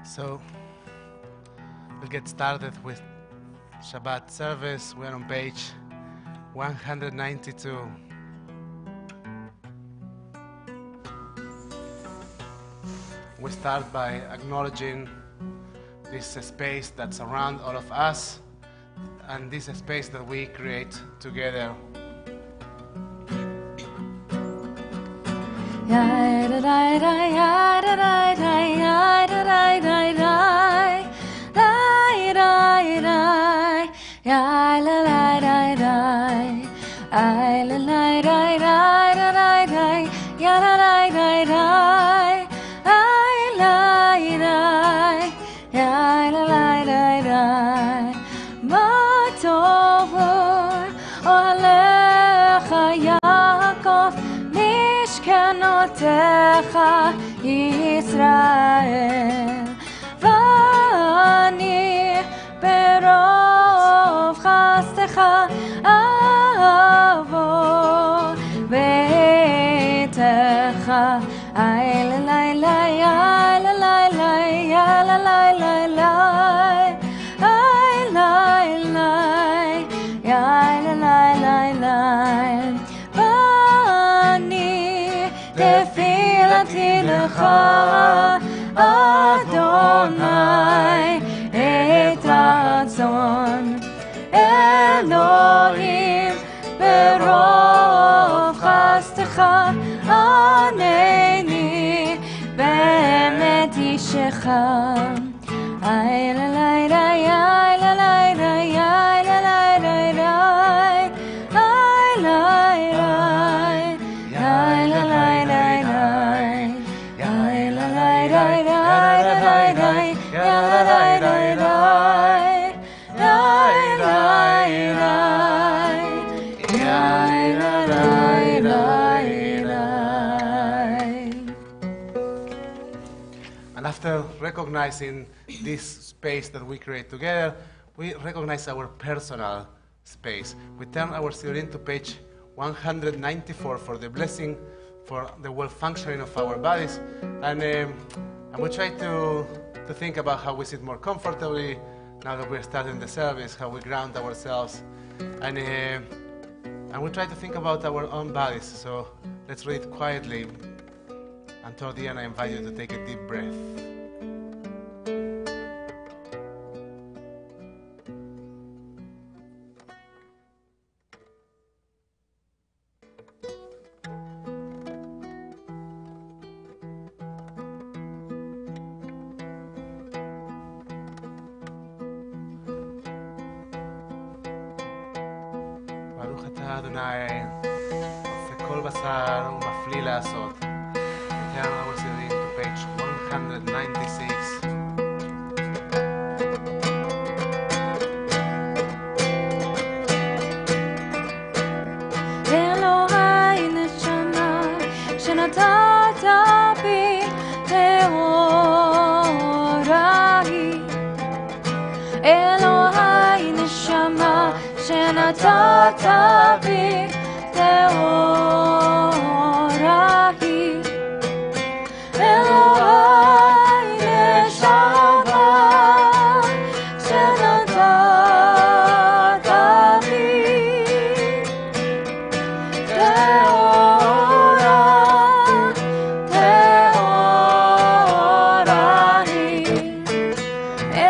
So we'll get started with Shabbat service. We're on page 192. We start by acknowledging this space that's around all of us and this space that we create together. ישראל ואני ברוב חסדך אעבור ביתך תפילתי לך אדוני את רצון אלוהים ברוב חסדך ענני באמת אישך And after recognizing this space that we create together, we recognize our personal space. We turn our Siddurim to page 194 for the blessing for the well functioning of our bodies. And we try to think about how we sit more comfortably now that we're starting the service, how we ground ourselves. And we try to think about our own bodies. So let's read quietly. And toward the end, I invite you to take a deep breath. ברוך אתה אדוני, עושה כל בשר ומפליא לעשות. Turn our Siddurim to page 196. אלוהי נשמה שנתת בי טהורה היא אלוהי נשמה שנתת בי טהורה היא אלוהי נשמה שנתת בי טהורה, טהורה היא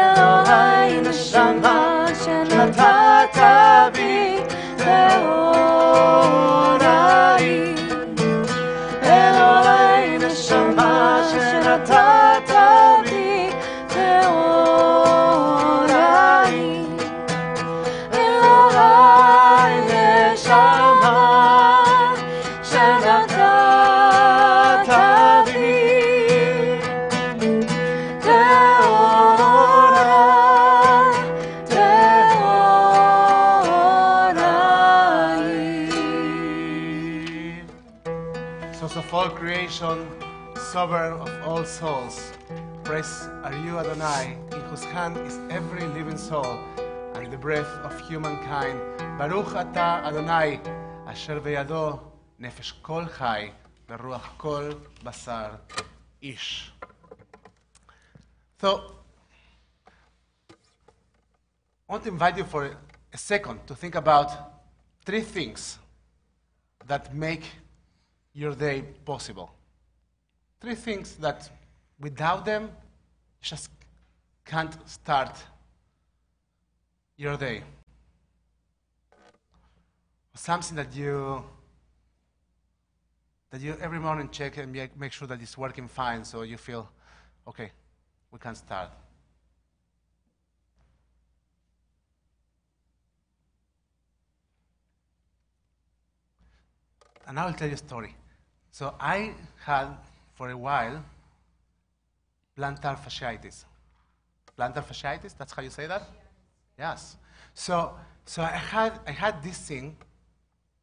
אלוהי נשמה שנתת בי טהורה היא אלוהי נשמה שנתת בי טהורה היא אלוהי נשמה שנתת בי טהורה, טהורה היא. Source of all creation, sovereign of all souls, praise are you, Adonai, in whose hand is every living soul and the breath of humankind. Baruch ata Adonai, asher beyado nefesh kol chai, beruach kol basar ish. So, I want to invite you for a second to think about 3 things that make your day possible. 3 things that without them, you just can't start your day. Something that you every morning check and make sure that it's working fine, so you feel, okay, we can start. And I will tell you a story. So I had, for a while, plantar fasciitis. Plantar fasciitis, that's how you say that? Yes. So I had this thing.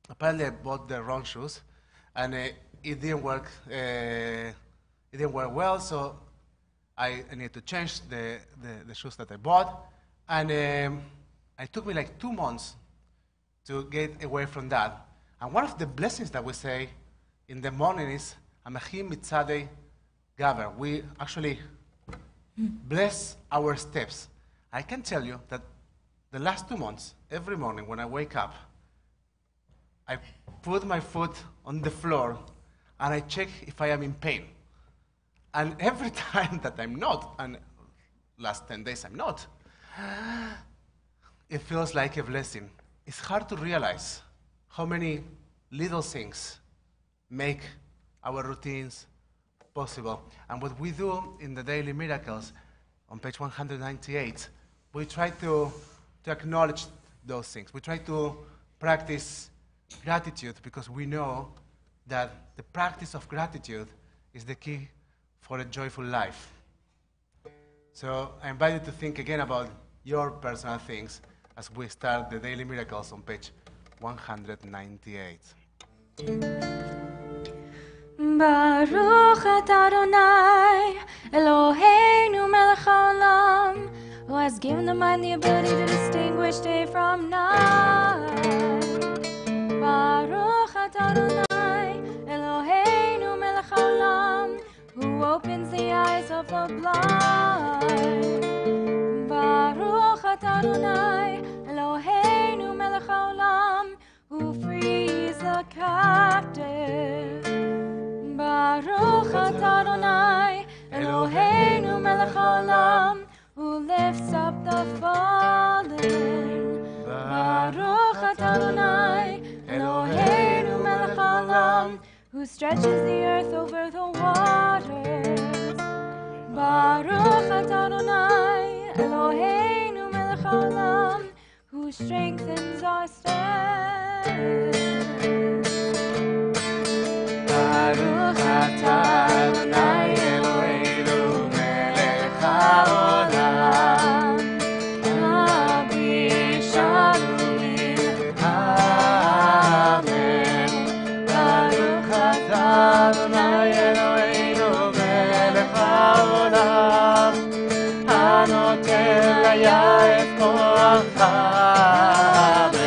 Apparently I bought the wrong shoes, and it didn't work. It didn't work well, so I needed to change the shoes that I bought, and it took me like 2 months to get away from that. And one of the blessings that we say in the morning is Amachim Mitzadei Gaver. We actually bless our steps. I can tell you that the last 2 months, every morning when I wake up, I put my foot on the floor and I check if I am in pain. And every time that I'm not, and last 10 days I'm not, it feels like a blessing. It's hard to realize how many little things make our routines possible. And what we do in the Daily Miracles, on page 198, we try to acknowledge those things. We try to practice gratitude because we know that the practice of gratitude is the key for a joyful life. So I invite you to think again about your personal things as we start the Daily Miracles on page 198. Baruch atah Adonai, Eloheinu melech haolam, who has given the mind the ability to distinguish day from night. Baruch atah Adonai, Eloheinu melech haolam, who opens the eyes of the blind. Baruch atah Adonai, Eloheinu melech haolam, who frees the captive. Baruch atah Adonai, Eloheinu melech haolam, who lifts up the fallen. Baruch atah Adonai, Eloheinu melech haolam, who stretches the earth over the waters. Baruch atah Adonai, Eloheinu melech haolam, who strengthens our steps. Baruch atah Adonai, Eloheinu melech haolam, Abi Shalomim, Amen. Baruch atah Adonai, Eloheinu melech haolam, הנותן היה את כוח האמן.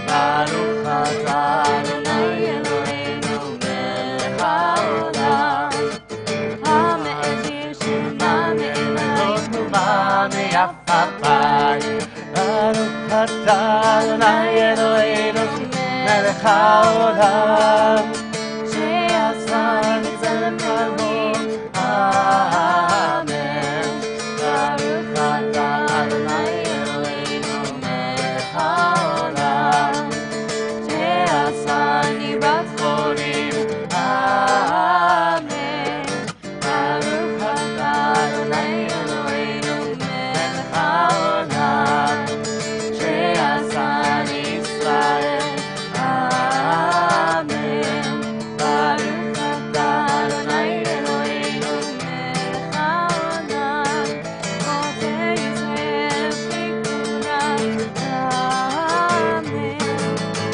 ברוך אתה אדוני אלוהינו מלך העולם, המאדיר שמע מאלוהות תגובה מעפעפיים. ברוך אתה אדוני אלוהינו מלך העולם, שעשה בצלם כלבו. אמן. ברוך אתה אדוני אלוהינו מלך העולם, שעשני בת חורים. אמן. ברוך אתה אדוני אלוהינו מלך העולם, שעשני ישראל. אמן. ברוך אתה אדוני אלוהינו מלך העולם, עוטר ישראל בכולם. אמן.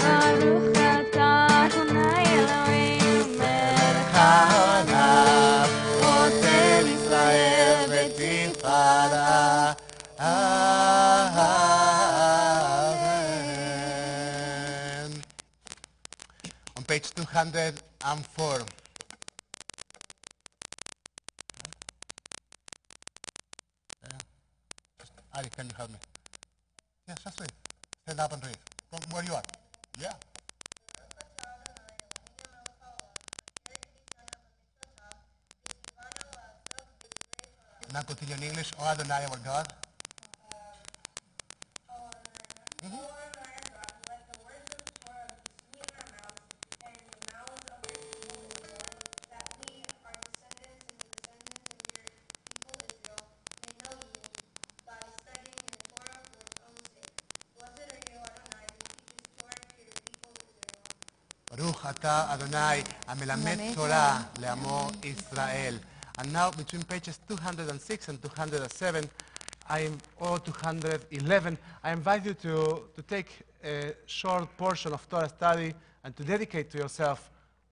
ברוך אתה אדוני אלוהינו מלך העולם, עוטר ישראל בתפארה. Amen. On page 204. can you help me? Yes, just read. Stand up and read. From where you are. Yeah. Now continue in English. O Adonai, our God. Baruch Ata Adonai, Amelamet Torah Le'amo Israel. And now between pages 206 and 207, or 211, I invite you to take a short portion of Torah study and to dedicate to yourself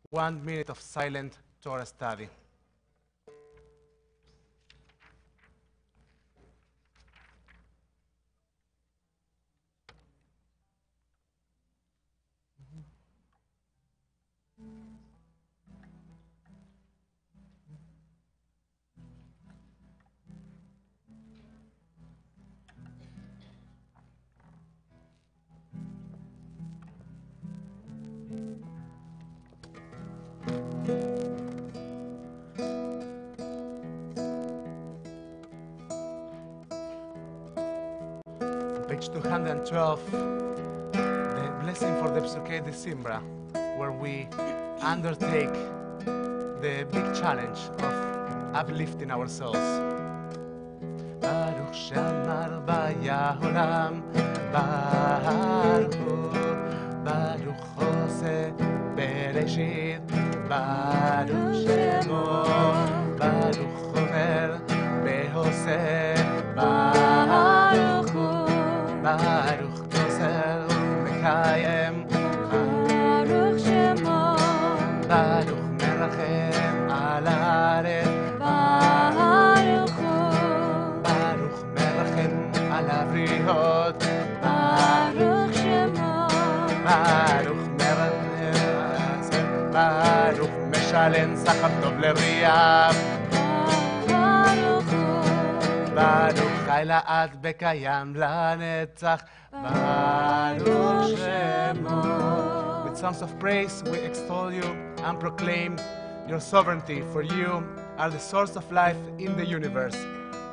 1 minute of silent Torah study. Page 212, the blessing for the Psukei de Simbra, where we undertake the big challenge of uplifting our souls. Baruch Shamar Bayaholam, Baruch Hose Bereshit, Baruch Shemo, Baruch Homer Behose, Baruch Toser Mekayem, Baruch Shemo, Baruch Merachem al Haaretz, Baruch Merachem al Habriyot, Baruch Shemo, Baruch Merachem, Baruch Meshalem Sachar Tov Leriach, Baruch Chai La'ad Bekayam Lanetzach, Baruch Shemo. With songs of praise, we extol you and proclaim your sovereignty, for you are the source of life in the universe.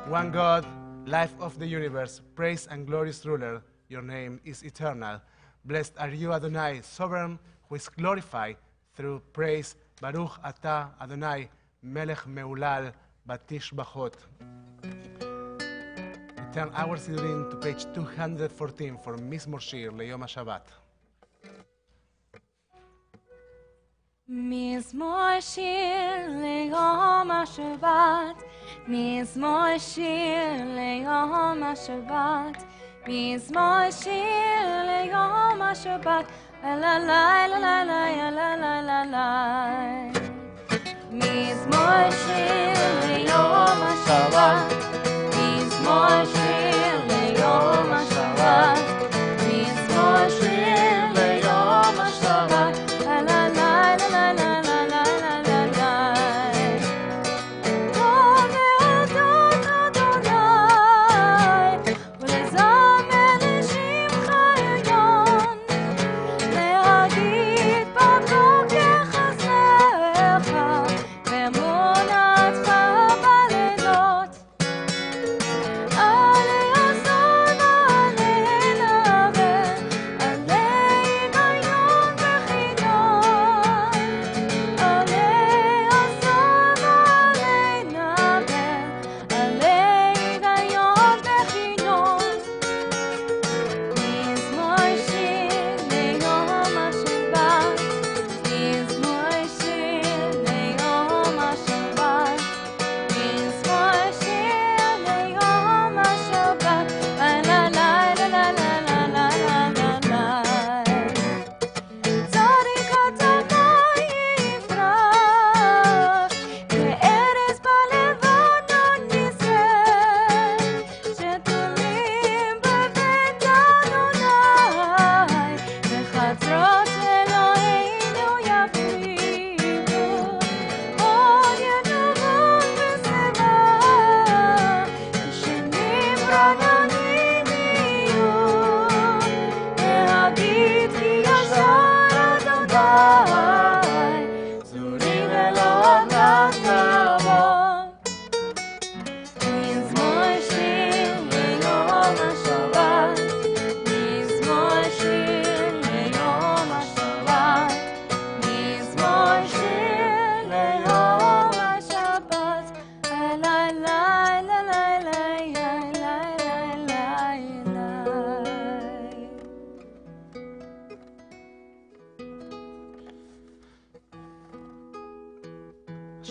One God, life of the universe, praise and glorious ruler, your name is eternal. Blessed are you, Adonai, sovereign, who is glorified through praise. Baruch Ata Adonai, Melech Meulal, Batish Bachot. Turn our Siddurim to page 214 for Mizmor Shir Leyom HaShabbat. Mizmor Shir Leyom HaShabbat, Mizmor Shir Leyom HaShabbat, Mizmor Shir Leyom HaShabbat, Elalai, Elalai, Elalai, Elalai. Mizmor Shir Leyom HaShabbat, Mizmor Shir Leyom HaShabbat, Mizmor Shir Leyom HaShabbat, Elalai, Elalai, Elalai, Elalai. Tov ve'odot Adonai, ולזמר לשמך עליון, להגיד בבוקר חסדיך, ואמונתך בלילות.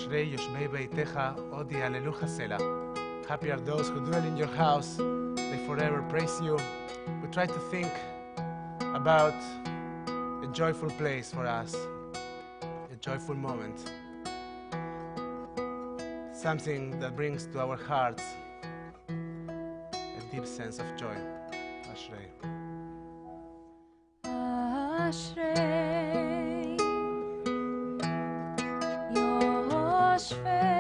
Ashrei yoshbei beitecha od yalelucha sela. Happy are those who dwell in your house, they forever praise you. We try to think about a joyful place for us, a joyful moment, something that brings to our hearts a deep sense of joy. Ashrei. Ashrei Yoshvei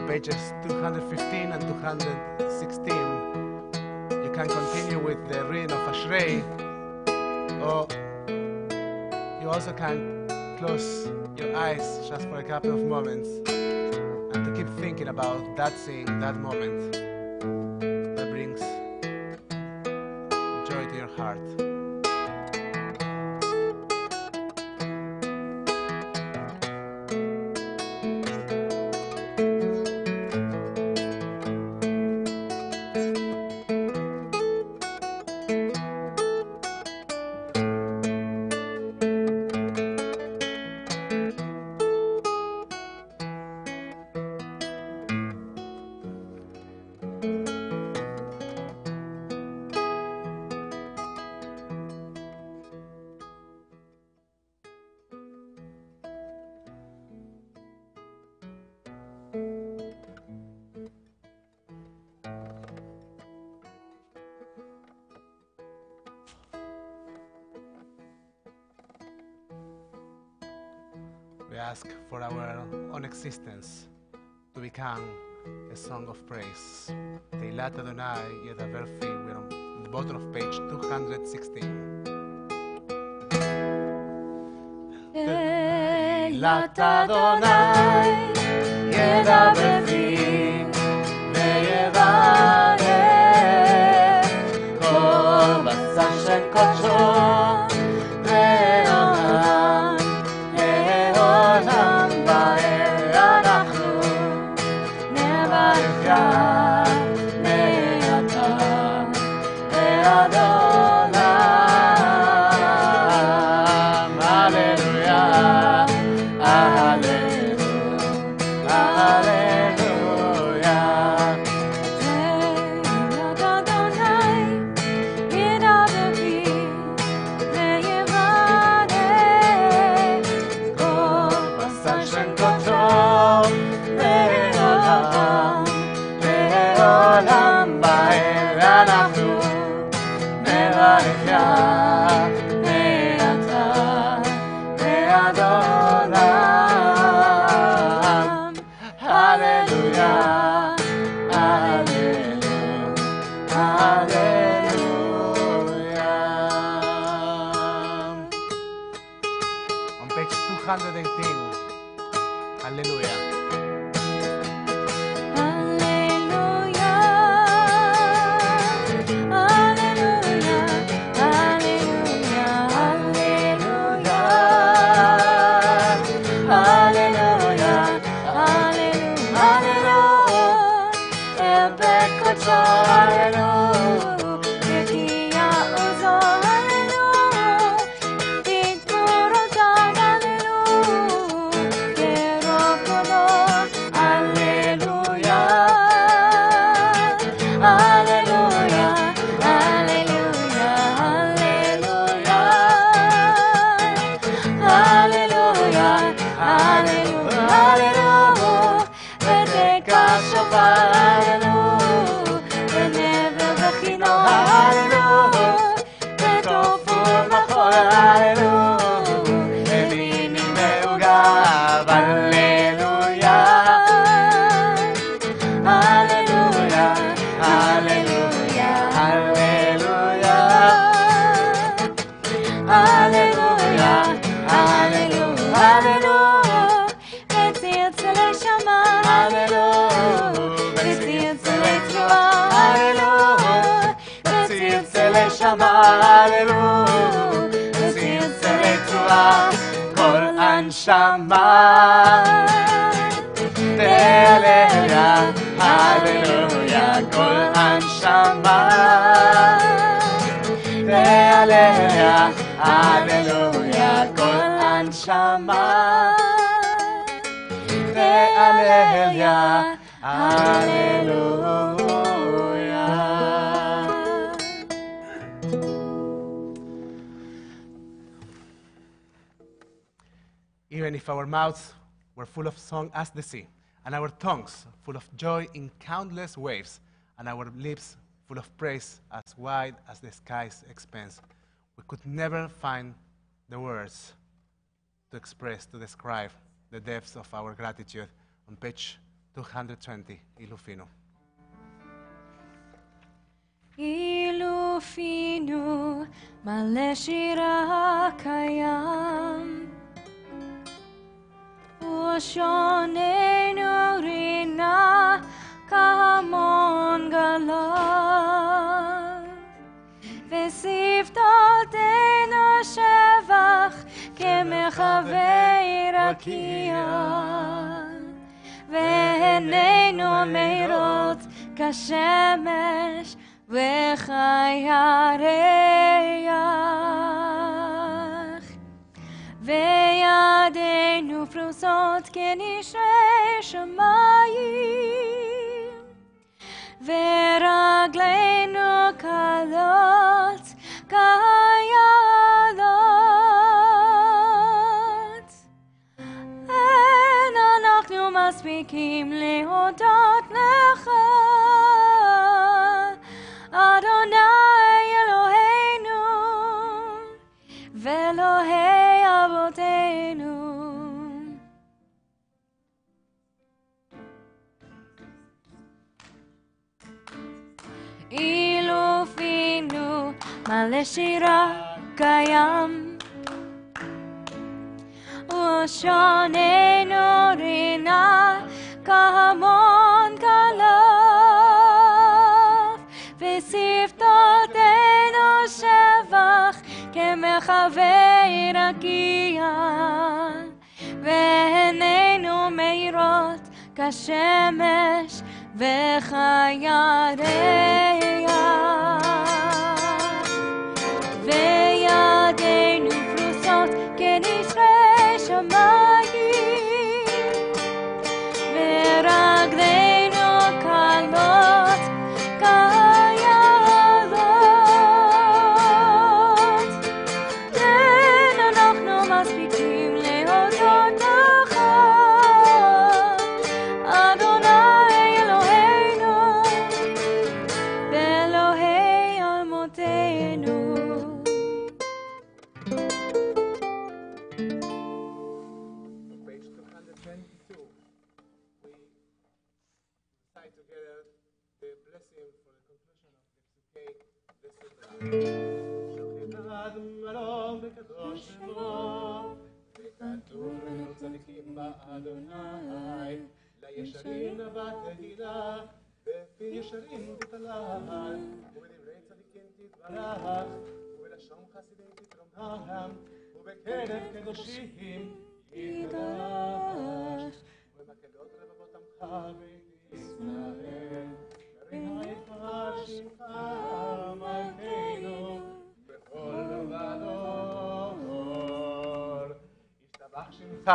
Pages 215 and 216, you can continue with the reading of Ashrei, or you also can close your eyes just for a couple of moments and to keep thinking about that scene, that moment that brings joy to your heart. We ask for our own existence to become a song of praise. Teilat Adonai Yedaber Fi. We're on the bottom of page 216. Teilat Adonai Yedaber Fi Ve'yevarech Kol basar shel kodsho Never Hallelujah, Hallelujah, Hallelujah. On page 218. Hallelujah. Shama, Hallelujah, Hallelujah, Kol Anshama, Hallelujah, Hallelujah, Kol Anshama, Hallelujah, Hallelujah. Even if our mouths were full of song as the sea, and our tongues full of joy in countless waves, and our lips full of praise as wide as the sky's expanse, we could never find the words to express, to describe the depths of our gratitude. On page 220, Ilufinu. Ilufinu, male shira kayam. Ushonenu rina kahamon galav. Vesivtotenu shevach kemechavei rakia. Vehenenu meirot kashemesh v'chayareach. Ve'yadeinu prusot kenishre shamayim. Ve'ragleinu kalot kayalot. En anachnu maspikim lehodot lecha. Adonai Eloheinu ve'Elohei Avoteinu. Ilufinu male shira kayam. Ushonenu rina kahamon kalav. Vesivtotenu shevach kemechavei rakia. Ve'enenu meirot kashemesh v'chayareach. Ve'yadeinu prusot kenishre shamayim. Ve'ragleinu kalot kayalot. En anachnu maspikim lehodot lecha. Adonai Eloheinu recite together the blessing for the conclusion of the Psuke, the Sibra. שוכנד מרום בקדוש שמו, וכתוב לנו צדיקים באדוני, לישרים נבט תהילה, בפי ישרים תתהלל, ובדברי צדיקים תתברך, ובלשון חסידים תתרומם, ובקרב קדושים יתקדש, ובמקהלות רבבות עמך בית ישראל, ירים העיקר שמך מלכנו, בכל ובדור. ישתבח שמך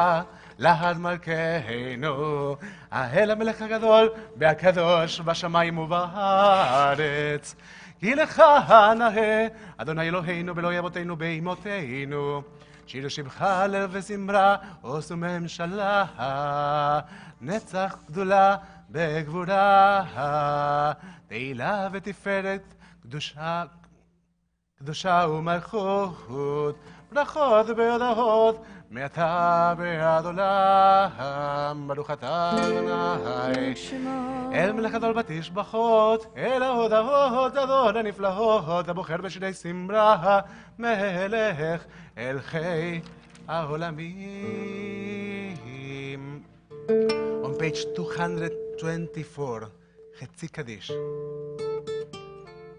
להד מלכנו, האל המלך הגדול והקדוש בשמיים ובארץ. כי לך נאה, אדוני אלוהינו ואלוהי אבותינו באמותינו, שירו שמך הלל וזמרה, עושו ממשלה, נצח גדולה בגבורה, תהילה ותפארת, קדושה ומלכות, ברכות והודעות, מעתה ועד עולם, ברוך אתה אדוני. אל מלך גדול בתשבחות, אל ההודעות אדון הנפלאות, הבוחר בשירי שמרה, מלך אל חי העולמים. On page 224, חצי קדיש.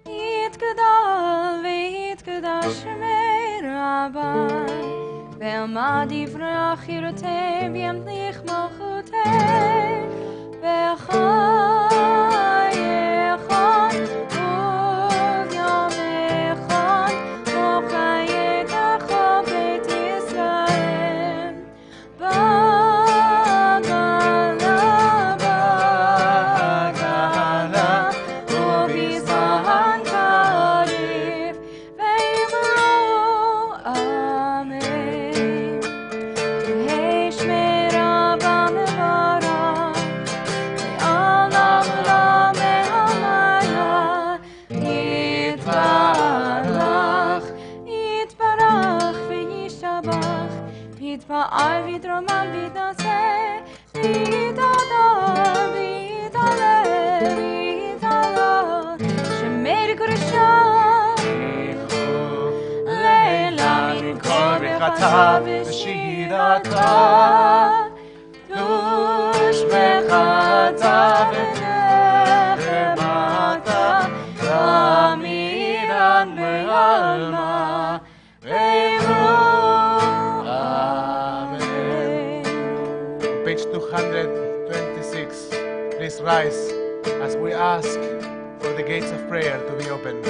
יתגדל ויתקדש שמי רבי, ועמד יברח ירותי וימליך מלכותי, וחייך וביומך וחייך בית ישראל, בגלה ובזמן קריב, ויאמרו אמן. תהי שמי רבה מברך, לעולם עולם והלילה, יתברך, יתברך וישתבח, יתפאר ויתרומם ויתנשא, ויתהדר ויתהלל ויתהלל, שמי קדושה לילה מן כל ברכתה ושירתה, קדוש מחתה ונחמתה, תמידן בעלמה, ויאמרו Amen. Page 226. Please rise as we ask for the gates of prayer to be opened.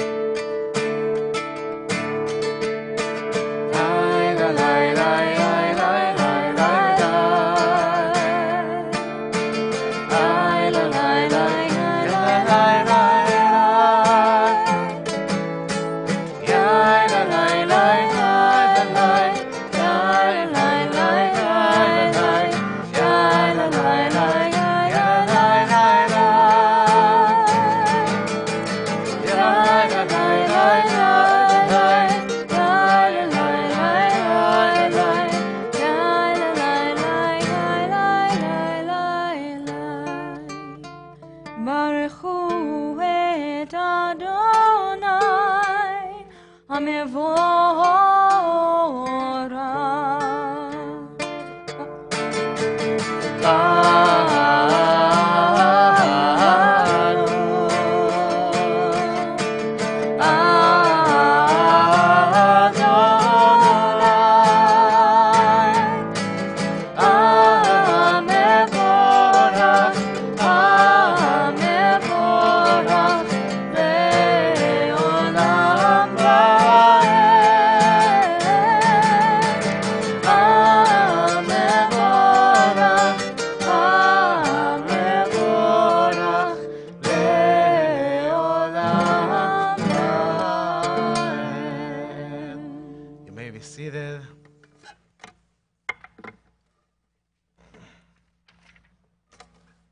ברכו את אדוני המבורך.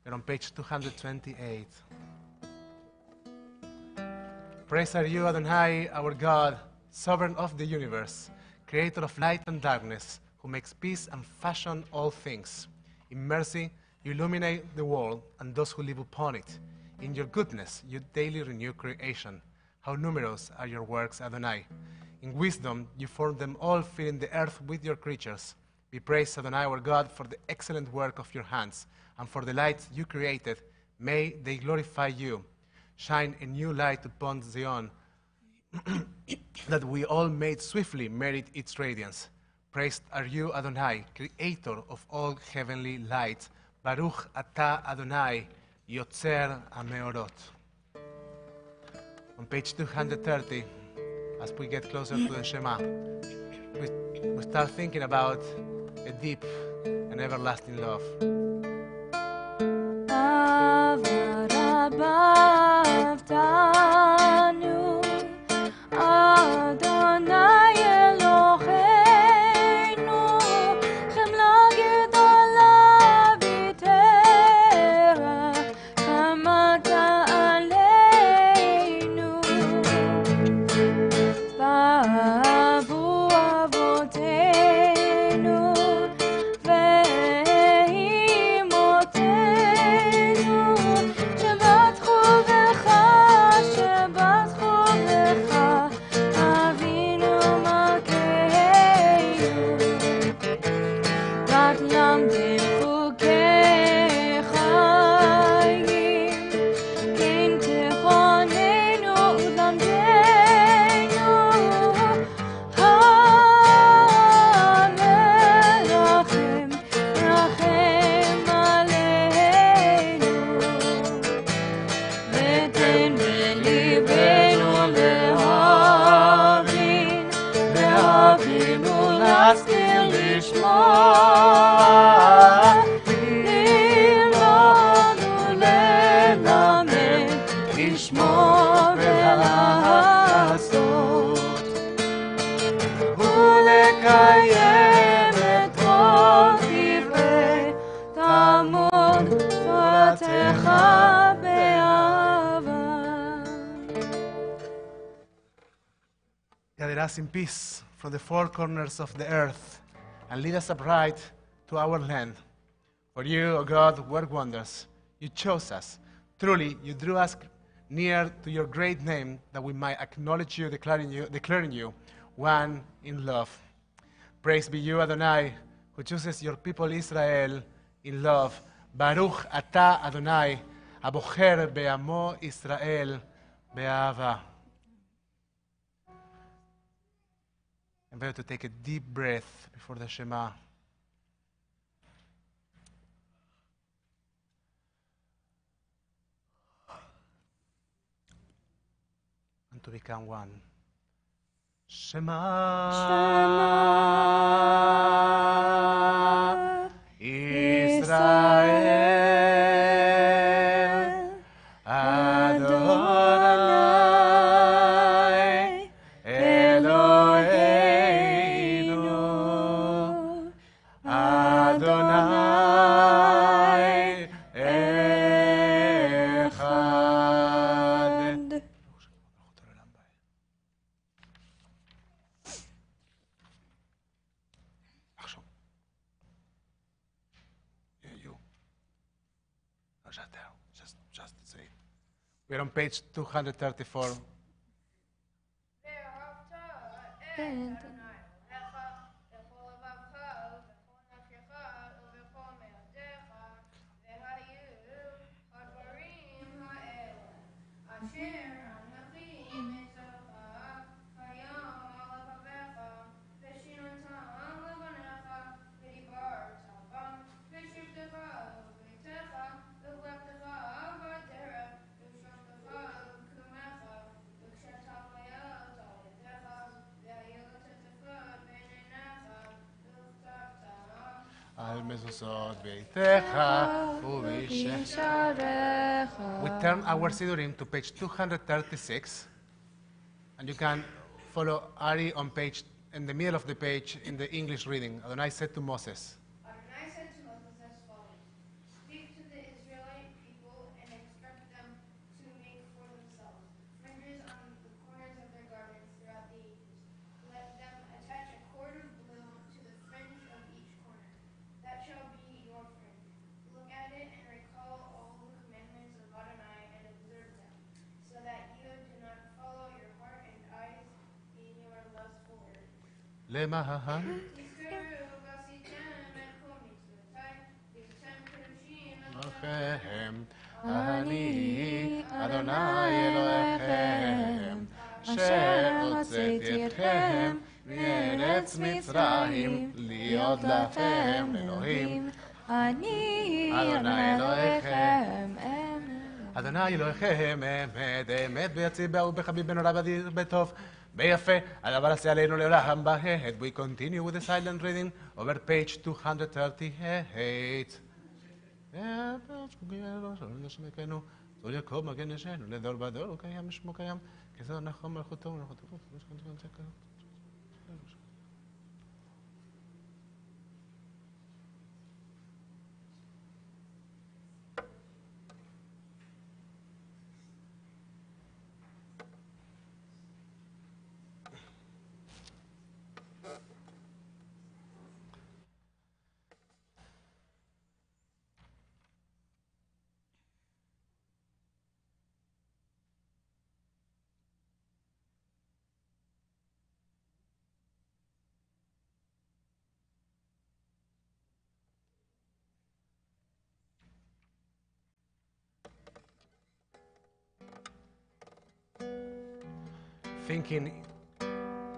We're on page 228. Praise are you, Adonai, our God, sovereign of the universe, creator of light and darkness, who makes peace and fashion all things. In mercy, You illuminate the world and those who live upon it. In your goodness, you daily renew creation. How numerous are your works, Adonai. In wisdom, you formed them all, filling the earth with your creatures. Be praised, Adonai, our God, for the excellent work of your hands, and for the lights you created. May they glorify you. Shine a new light upon Zion, that we all made swiftly merit its radiance. Praised are you, Adonai, creator of all heavenly lights. Baruch atah Adonai, Yotzer HaMeorot. On page 230, as we get closer to the Shema, we start thinking about a deep and everlasting love. Adonai Eloheinu, chemla gedola v'terach, chamata aleinu. Ba'avu avotenu, ve'imotenu, shebatchu bech, shebatchu bech, Avinu Malkeinu. רק למדנו חוקי חיים, כן תכוננו ולמדנו, המרחם רחם עלינו, ותן בליבנו להבין ולהשכיל לשמוע, ללמוד וללמד, לשמור ולעשות, ולקיים את כל דברי תלמוד תורתך באהבה. Gather us in peace from the four corners of the earth, and lead us upright to our land. For you, O God, work wonders. You chose us. Truly, you drew us near to your great name, that we might acknowledge you, declaring you one in love. Praise be you, Adonai, who chooses your people Israel in love. Baruch atah Adonai, abocher be'amo Israel be'ahava. I invite you to take a deep breath before the Shema. And to become one. Shema. Israel. Adonai. Eloheinu. Adonai. Echad. עכשיו. You. No, just there. Just say it. We're on page 234. על מזוזות ביתך ובשעריך. We turn our Sidurim to page 236, and you can follow Ari on page, in the middle of the page, in the English reading. Adonai said to Moses, Adonai said to Moses as follows: Speak to the Israelite people and instruct them to make for themselves fringes on the corners of their garments throughout the ages. Let them attach a cord of blue to the fringe of each corner. That shall be your fringe. Look at למען לכם, אני אדוני אלוהיכם, אשר הוצאתי אתכם מארץ מצרים, להיות לכם אלוהים. אני אדוני אלוהיכם, אדוני אלוהיכם, אמת, אמת ביציב ובחביב בנורא בדיר בטוב, ביפה, הדבר עשה עלינו לעולם בהד. We continue with the silent reading over page 238. זו יעקב מגן ישנו, לדור בדור, הוא קיים, שמו קיים, כזו נחום מלכותו ומלכותו. Thinking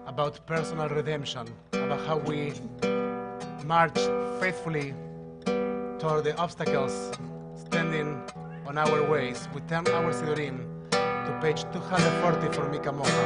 about personal redemption, about how we march faithfully toward the obstacles standing on our ways. We turn our Sidurim to page 240 for Mika Mocha.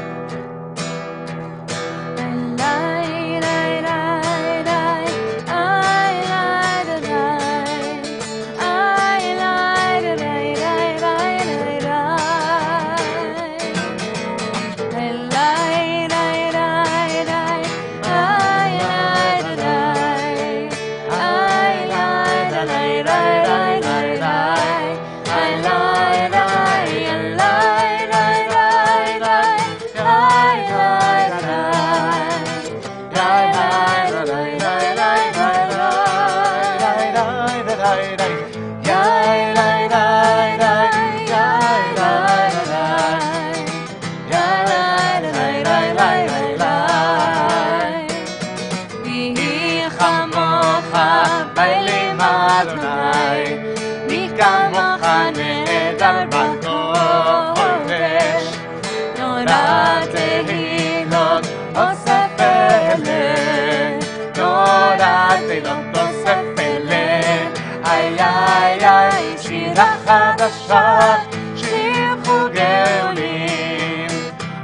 חדשה, שיר גאולים,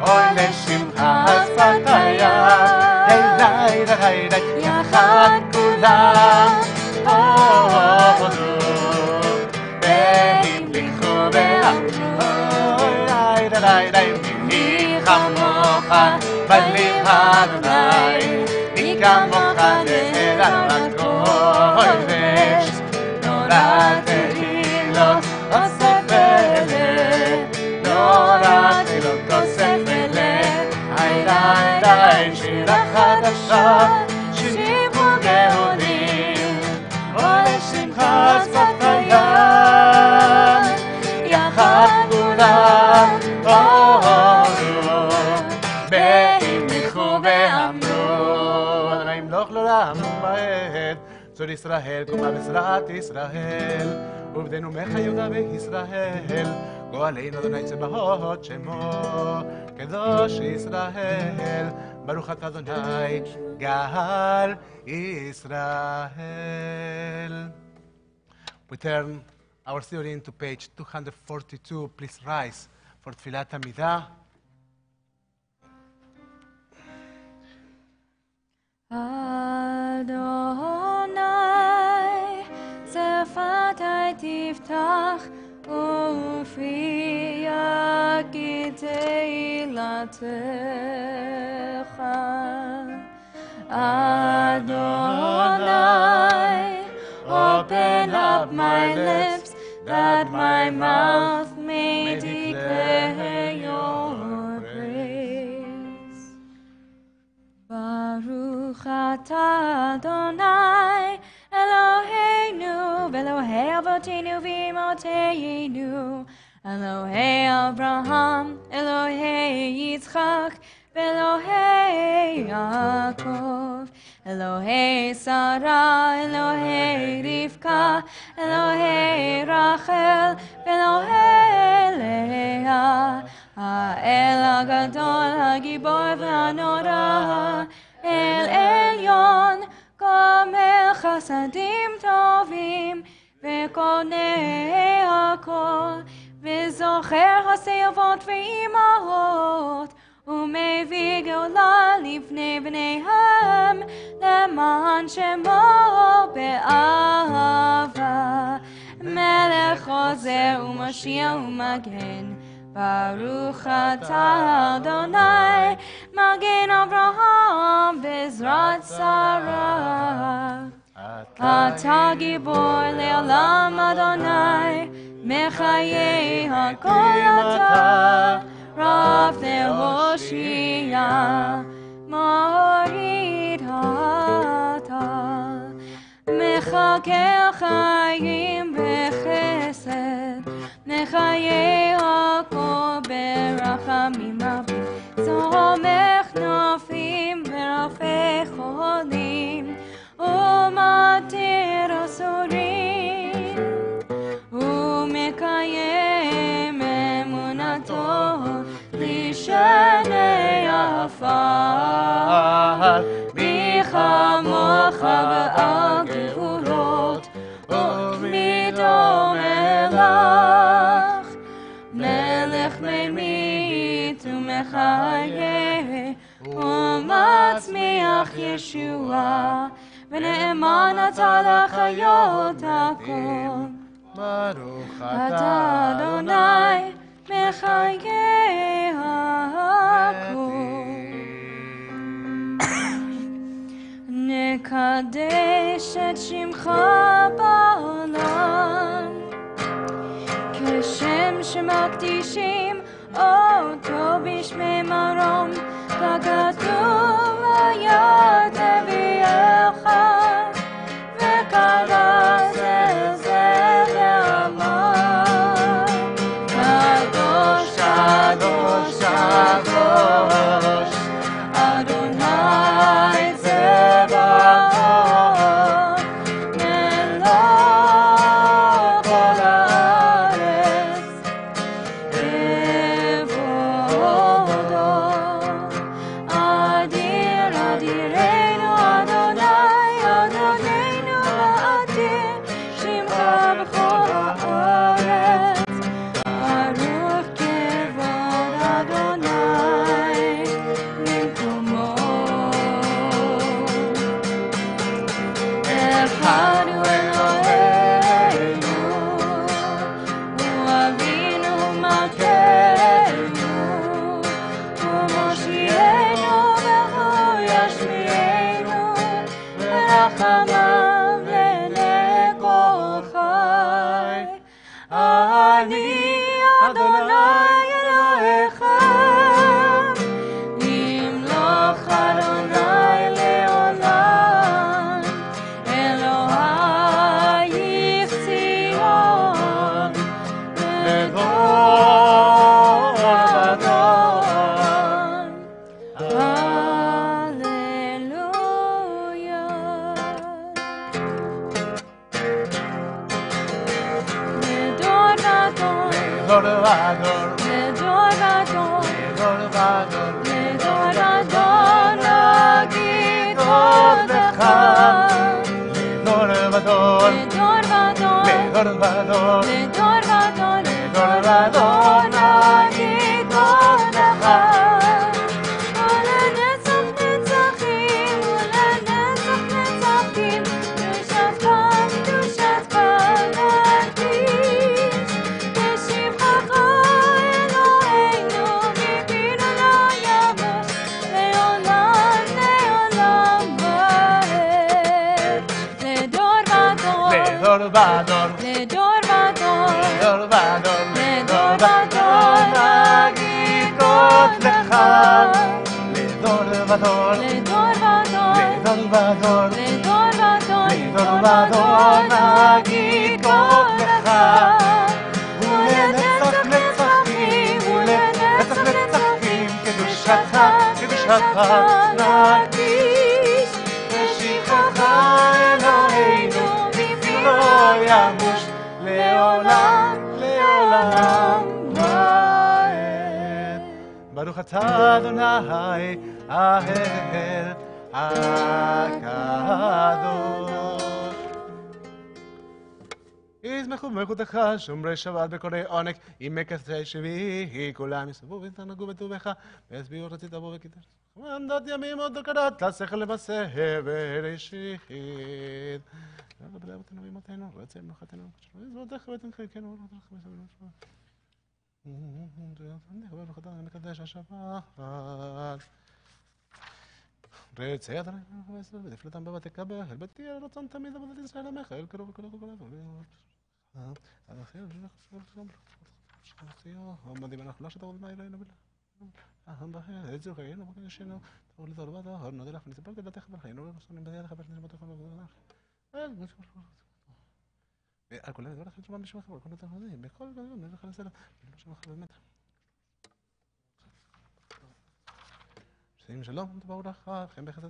אוי לשמחה שפתיה, היי היי היי, יחד כולם, עבדו, והמליכו ואמרו, היי היי היי, מי כמוך בלב אדוני, מי כמוך נהדר הקודש, נולדתי לו אוסף אלה, נולדתי לו כוסף אלה, היי היי היי, שירה חדשה, שיר גאונים, אוי שמחה שפת הים, יחד כולם עבדו, והמליכו ואמרו, אדוני ימלוך לעולם ועד. צור ישראל, קומה בעזרת ישראל, ובדנו ממך יהודה וישראל, גואלנו אדוני צבאות שמו, קדוש ישראל, ברוך אתה אדוני, גאל ישראל. We turn our study into page 242. Please rise for תפילת עמידה. אדוני, שפתי תפתח ופי יגיד תהילתך. Adonai, open up my lips, that my mouth may declare your praise. Baruch atah Adonai, Eloheinu, Elohei Avotenu v'Imotenu, Elohei Abraham, Elohei Yitzchak, ואלוהי יעקב. אלוהי שרה, אלוהי רבקה, אלוהי רחל, ואלוהי לאה. האל הגדול, הגיבור והנורא, אל עליון, גומל חסדים טובים, וקונה הכל, וזוכר הסלבות ואימהות, ומביא גאולה לבני בניהם, למען שמו באהבה. מלך עוזר ומושיע ומגן, ברוך אתה אדוני, מגן אברהם בעזרת שרה. אתה גיבור לעולם אדוני, מחיי הכל אתה, רב להושיע, מוריד אתה. מחכה חיים בחסד, מחיי הכל ברחמים רבים, צומח נופים ורופא חולים, ומתיר אסורים, ומקיים אמונתו לשני עפר. מי כמוך בעל גבורות, ומי דומה לך, מלך ממית ומחיה, ומצמיח ישועה, ונאמן אתה לחיות הכל. ברוך אתה אדוני מחיי הכל. נקדש את שמך בעולם, כשם שמקדישים אותו בשמי מרום, ככתוב היה תביאך, וקרא זה ואמר, קדוש קדוש קדוש אדוני צבאות, מלוך כל הארץ כבודו. אדיר אדירנו אדוני, אדוננו ואדיר שמך בכל הארץ. ברוך כבוד אדוני ממקומו. אחד הוא אלוהינו, הוא אבינו מלכנו, הוא מושיענו והוא ישמיענו, ורחמיו לעיני כל חי. אני אדוני אלוהיכם, ימלוך אדוני לעולם, אלוהי ציון לדור ודור. הללויה. לדור ודור, לדור ודור, לדור ודור, לדור ודור, לדור ודור נגיד טוב לך. תודך. לדור ודור, לדור ודור, לדור ודור, לדור ודור, לדור ודור נגיד תודך. ולנצח נצחים, ולנצח נצחים, קדושתך קדושתך נקדיש. לשבחך אלוהינו, מפינו לא ימוש, לעולם לעולם ועד. לדור ודור, לדור ודור, לדור ודור, לדור ודור, לדור ודור. בשמך נרגיש, בשמך אלוהינו, בפינו לא ימוש, לעולם, לעולם ועד. ברוך אתה אדוני האל הקדוש. ישמחו במלכותך שומרי שבת בקוראי עונג, עם מקצרי שביעי, כולם יסבו ויתענגו בטובך, וישביעו רצית בו וכיתר. ועמדת ימים עוד קראת לשכל למעשה בראשית. בדאבותינו ואמותינו, רצי מנוחתנו, וזרועותיך ותן חלקנו, ורצך וסבלנו שבת. ברוך אתה מקדש השבת. רצי אדוני ונפלתם בבתי קבל, בתי רצון תמיד עבודת ישראל עמך, אל קרוב וקרוב וקרוב. עומדים אנחנו לשת עבוד מה אלינו בלה. את זו חיינו בקדשנו, תבוא לדור בת ההור, נודה לך ונספר כדתך ולחיינו, ונשונים בידך ונשמתך ונשמתך. על כולם ידבר לך לתשובה בשמך, ועל כל התחזים, בכל גדול, נלך לסלם, ולא שמך באמת. שאים שלום, תבואו לך, חיים בחסד.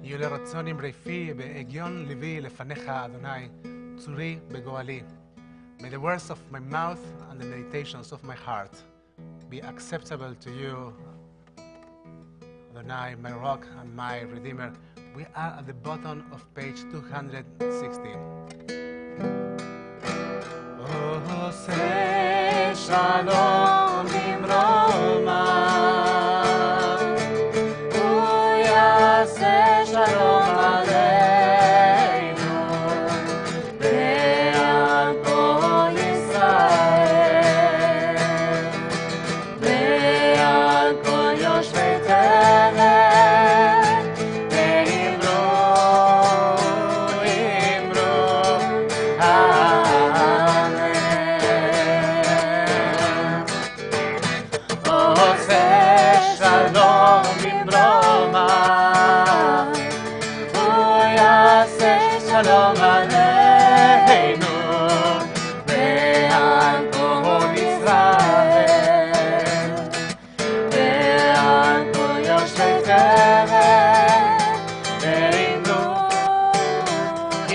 יהיו לרצון אמרי בהגיון ליבי לפניך, אדוני, צורי בגואלי. May the words of my mouth and the meditations of my heart be acceptable to you, Adonai, my rock and my redeemer. We are at the bottom of page 260. Oh, say shalom bimroma. Shalom aleinu, ve'al kol Yisrael, ve'al kol yoshvei tevet, ve'imru, imru, amen. Oseh shalom bimroma. Shalom aleinu, ve'al kol Yisrael, ve'al kol yoshvei tevet, ve'imru,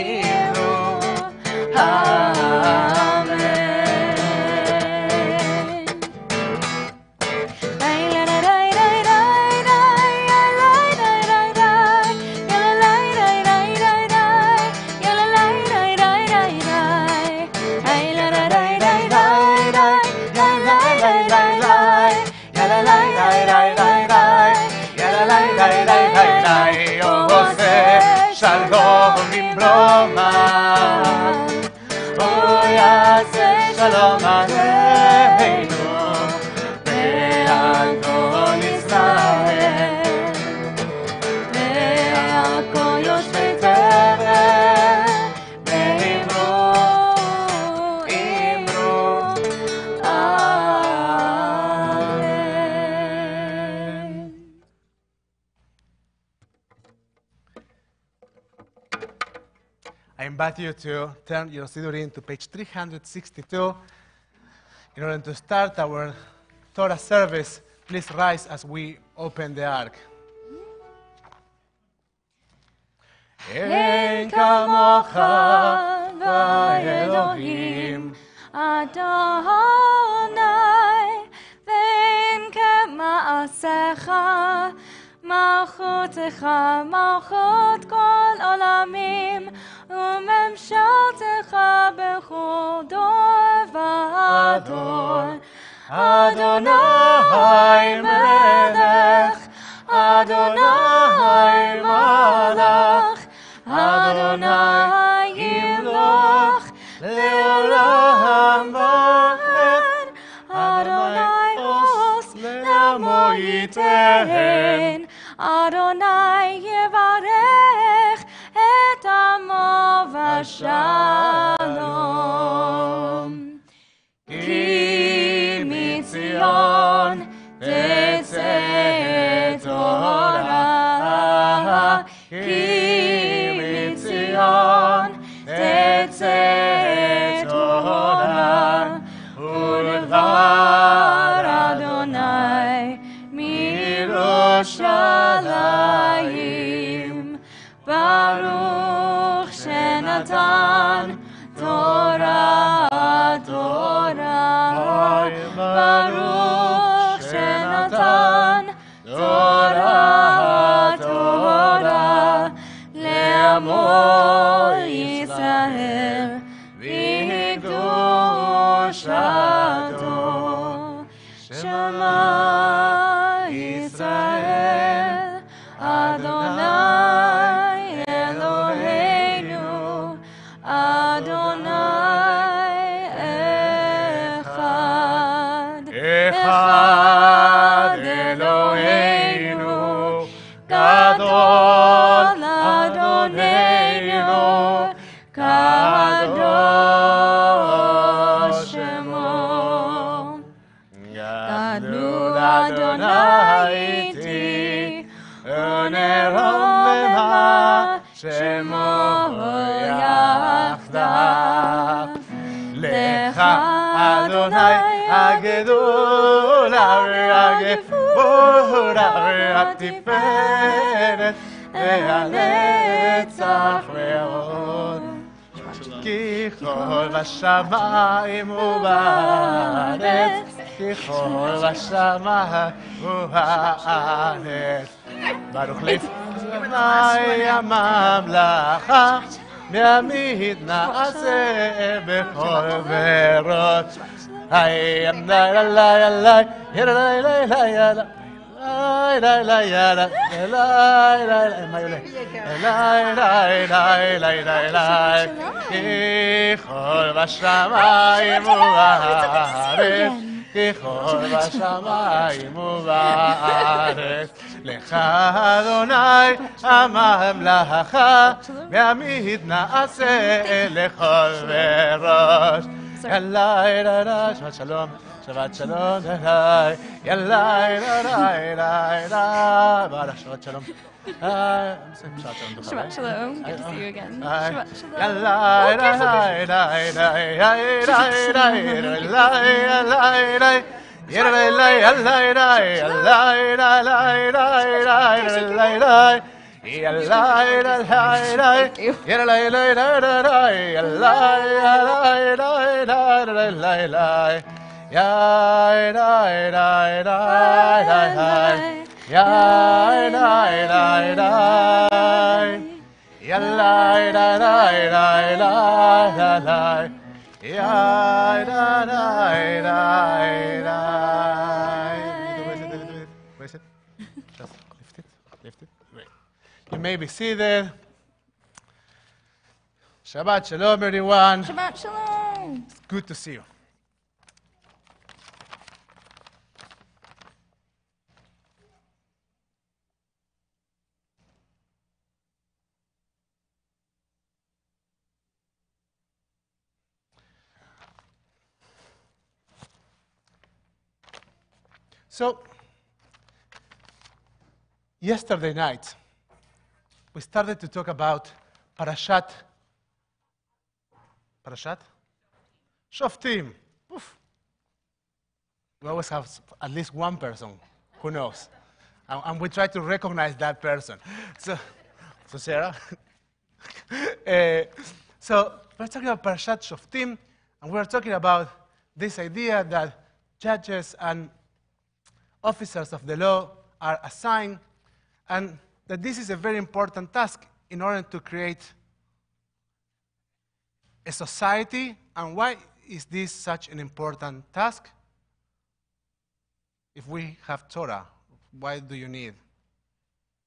imru, amen. Shalom bimroma, oh yaseh shalom aleinu, ve'al kol Yisrael, ve'al kol yoshvei tevet, ve'imru, imru, amen. I invite you to turn your Sidurim to page 362. In order to start our Torah service, please rise as we open the ark. אין כמוך באלוהים, אדוני, ואין כמעשיך, מלכותך מלכות כל עולמים, וממשלתך בכל דור ודור. אדוני מלך, אדוני מלך, אדוני ימלוך לעולם ועד, אדוני עוז לעמו ייתן, אדוני יברך את עמו בשלום. כי מציון תצא תורה, כי מציון תצא תורה, ודבר אדוני מירושלים. ברוך שנתן תורה תורה, ברוך שנתן תורה תורה, לעמו ישראל בקדושתו. שמע ישראל, אדוני אלוהינו, אדוני אחד. אחד אלוהינו, גדול אדוננו, קדוש שמו. גדלו אדוני איתי, ונרוממה שמו יחדיו. לך אדוני הגדולה והגבורה והתפארת והנצח ועוד. כי כל בשמיים ובארץ, כי כל בשמיים ובארץ. ברוך לפני הממלכה, מעמיד נעשה בכל ברות. היי אמדי אלי אלי, יאללה אלי אלי אלי, אלי אלי אלי, אלי אלי, מה יולה? אלי אלי אלי אלי אלי, כי כל בשמיים ובארץ, כי כל בשמיים ובארץ. לך אדוני הממלכה, מעמיד נעשה לכל בראש. יאללה יאללה, שבת שלום, שבת שלום, יאללה יאללה יאללה יאללה, בעלה שבת שלום. Shabbat Shalom. Good to see you again. Shabbat Shalom. יאללה יאללה יאללה יאללה יאללה Just lift it. Great. You may be seated. Shabbat Shalom, everyone. Shabbat Shalom. It's good to see you. So, yesterday night, we started to talk about Parashat Shoftim. Oof. We always have at least one person who knows. And we try to recognize that person. So Sarah, So we're talking about Parashat Shoftim, and we're talking about this idea that judges and officers of the law are assigned, and that this is a very important task in order to create a society. And why is this such an important task? If we have Torah, why do you need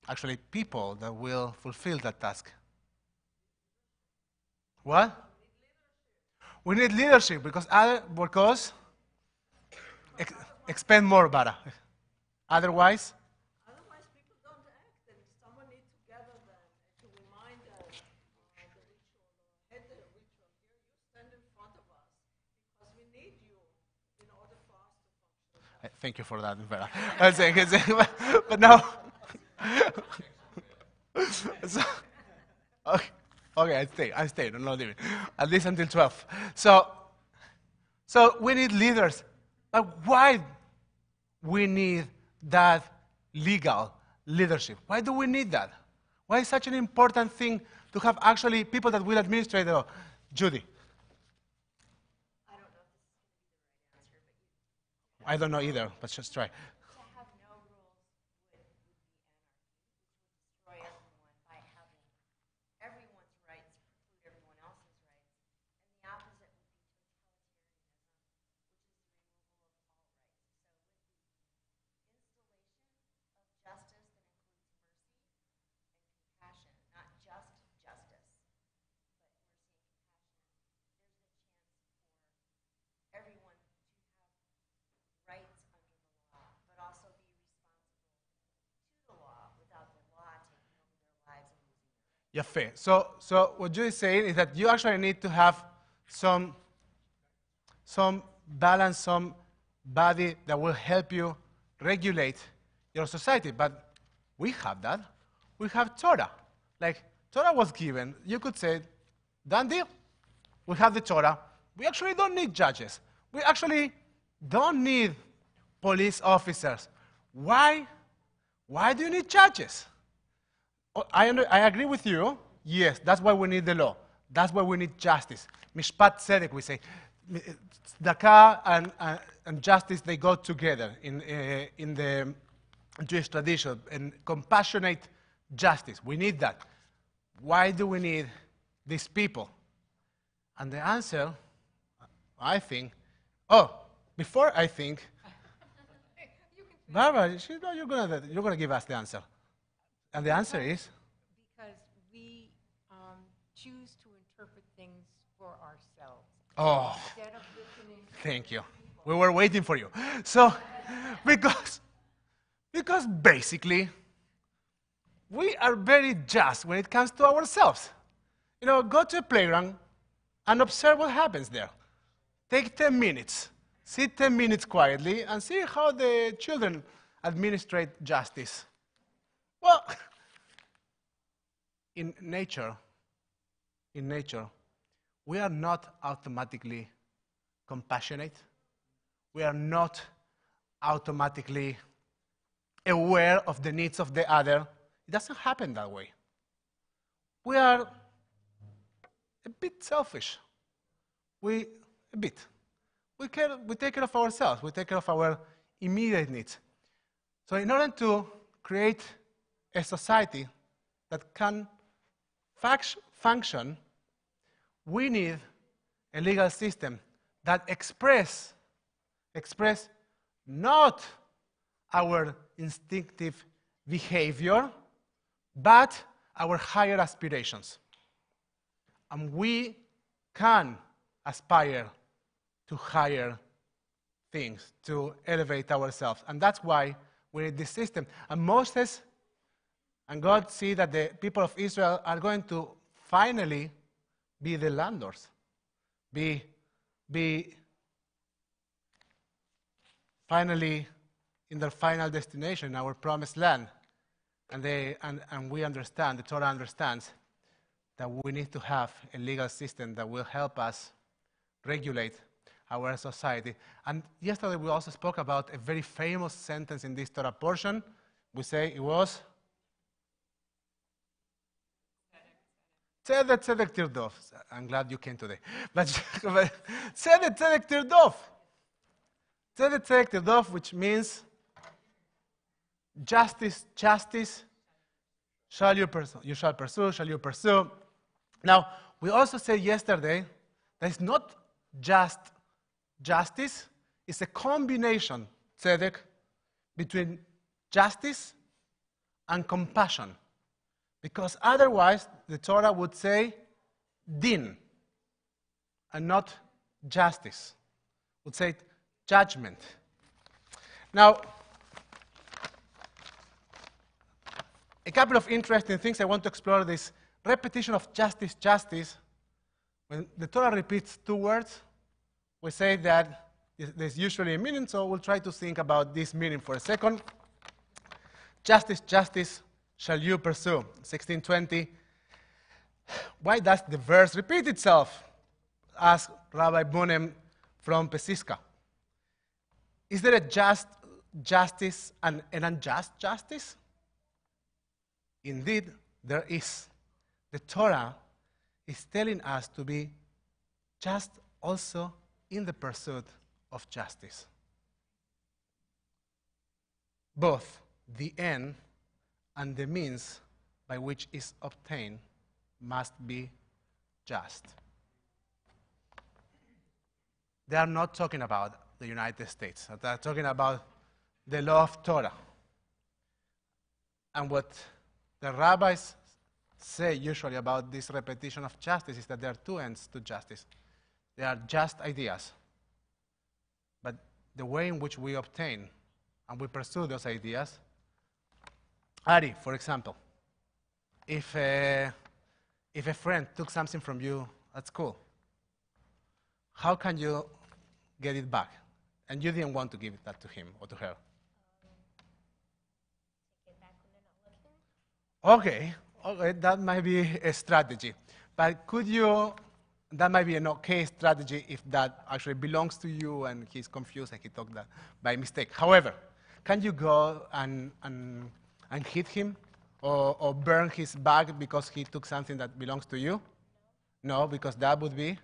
actually people that will fulfill that task? What? We need leadership because expend more, Bara. Otherwise, people don't act, and someone needs to gather them to remind us the ritual, head the ritual. Here, you stand in front of us because we need you in order for us to function. thank you for that, Vera. But now, so, okay, I stay. I'm not leaving. At least until 12. So we need leaders. But why we need that legal leadership? Why do we need that? Why is such an important thing to have actually people that will administrate the law? Judy. I don't know either, but just try. To have no rules would be anarchy, which would destroy everyone by having everyone's rights preclude everyone else's rights. And the opposite would be totalitarianism, which is the removal of all rights. So with the installation of justice that includes mercy and compassion, not just justice, but mercy and compassion, there's a chance for everyone to have rights under the law, but also be responsible to the law without the law taking over their lives and losing their rights. Yeah, fair. So what you're saying is that you actually need to have some balance, some body that will help you regulate your society. But we have that. We have Torah. Like, Torah was given. You could say, done deal. We have the Torah. We actually don't need judges. We actually don't need police officers. Why? Why do you need judges? I agree with you. Yes, that's why we need the law. That's why we need justice. Mishpat tzedek, we say. Tzedakah and justice, they go together in the Jewish tradition. And compassionate justice, we need that. Why do we need these people? And the answer, I think, before I think, Barbara, you're going to give us the answer. And the answer is? Because we choose to interpret things for ourselves. Oh, Instead of listening to thank you. We were waiting for you. So, because basically, we are very just when it comes to ourselves. Go to a playground and observe what happens there. Take 10 minutes. Sit 10 minutes quietly and see how the children administrate justice. Well, in nature, we are not automatically compassionate. We are not automatically aware of the needs of the other. It doesn't happen that way. We are a bit selfish. We take care of ourselves. We take care of our immediate needs. So in order to create a society that can function, we need a legal system that express not our instinctive behavior, but our higher aspirations. And we can aspire to higher things, to elevate ourselves. And that's why we need this system. And Moses and God see that the people of Israel are going to finally be the landlords, be finally in their final destination, our promised land. And we understand, the Torah understands, that we need to have a legal system that will help us regulate our society. And yesterday we also spoke about a very famous sentence in this Torah portion. We say it was Tzedek, tzedek tirdov. I'm glad you came today. But tzedek, tzedek tirdov. Tzedek, tzedek tirdov, which means justice, justice, shall you pursue. You shall pursue, shall you pursue. Now, we also said yesterday that it's not just justice, it's a combination, tzedek, between justice and compassion. Because otherwise, the Torah would say din, and not justice. It would say judgment. Now, a couple of interesting things I want to explore. This repetition of justice, justice. When the Torah repeats two words, we say that there's usually a meaning, so we'll try to think about this meaning for a second. Justice, justice, shall you pursue? 1620. Why does the verse repeat itself? Asked Rabbi Bunem from Pesiska. Is there a just justice and an unjust justice? Indeed, there is. The Torah is telling us to be just also in the pursuit of justice. Both the end and the means by which is obtained must be just. They are not talking about the United States. They are talking about the law of Torah. And what the rabbis say usually about this repetition of justice is that there are two ends to justice. There are just ideas. But the way in which we obtain and we pursue those ideas, Ari, for example, if a friend took something from you at school, how can you get it back? And you didn't want to give that to him or to her. Take it back when they're not looking. Okay, that might be a strategy. But that might be an okay strategy if that actually belongs to you and he's confused and he took that by mistake. However, can you go and hit him or burn his bag because he took something that belongs to you? No, because that would be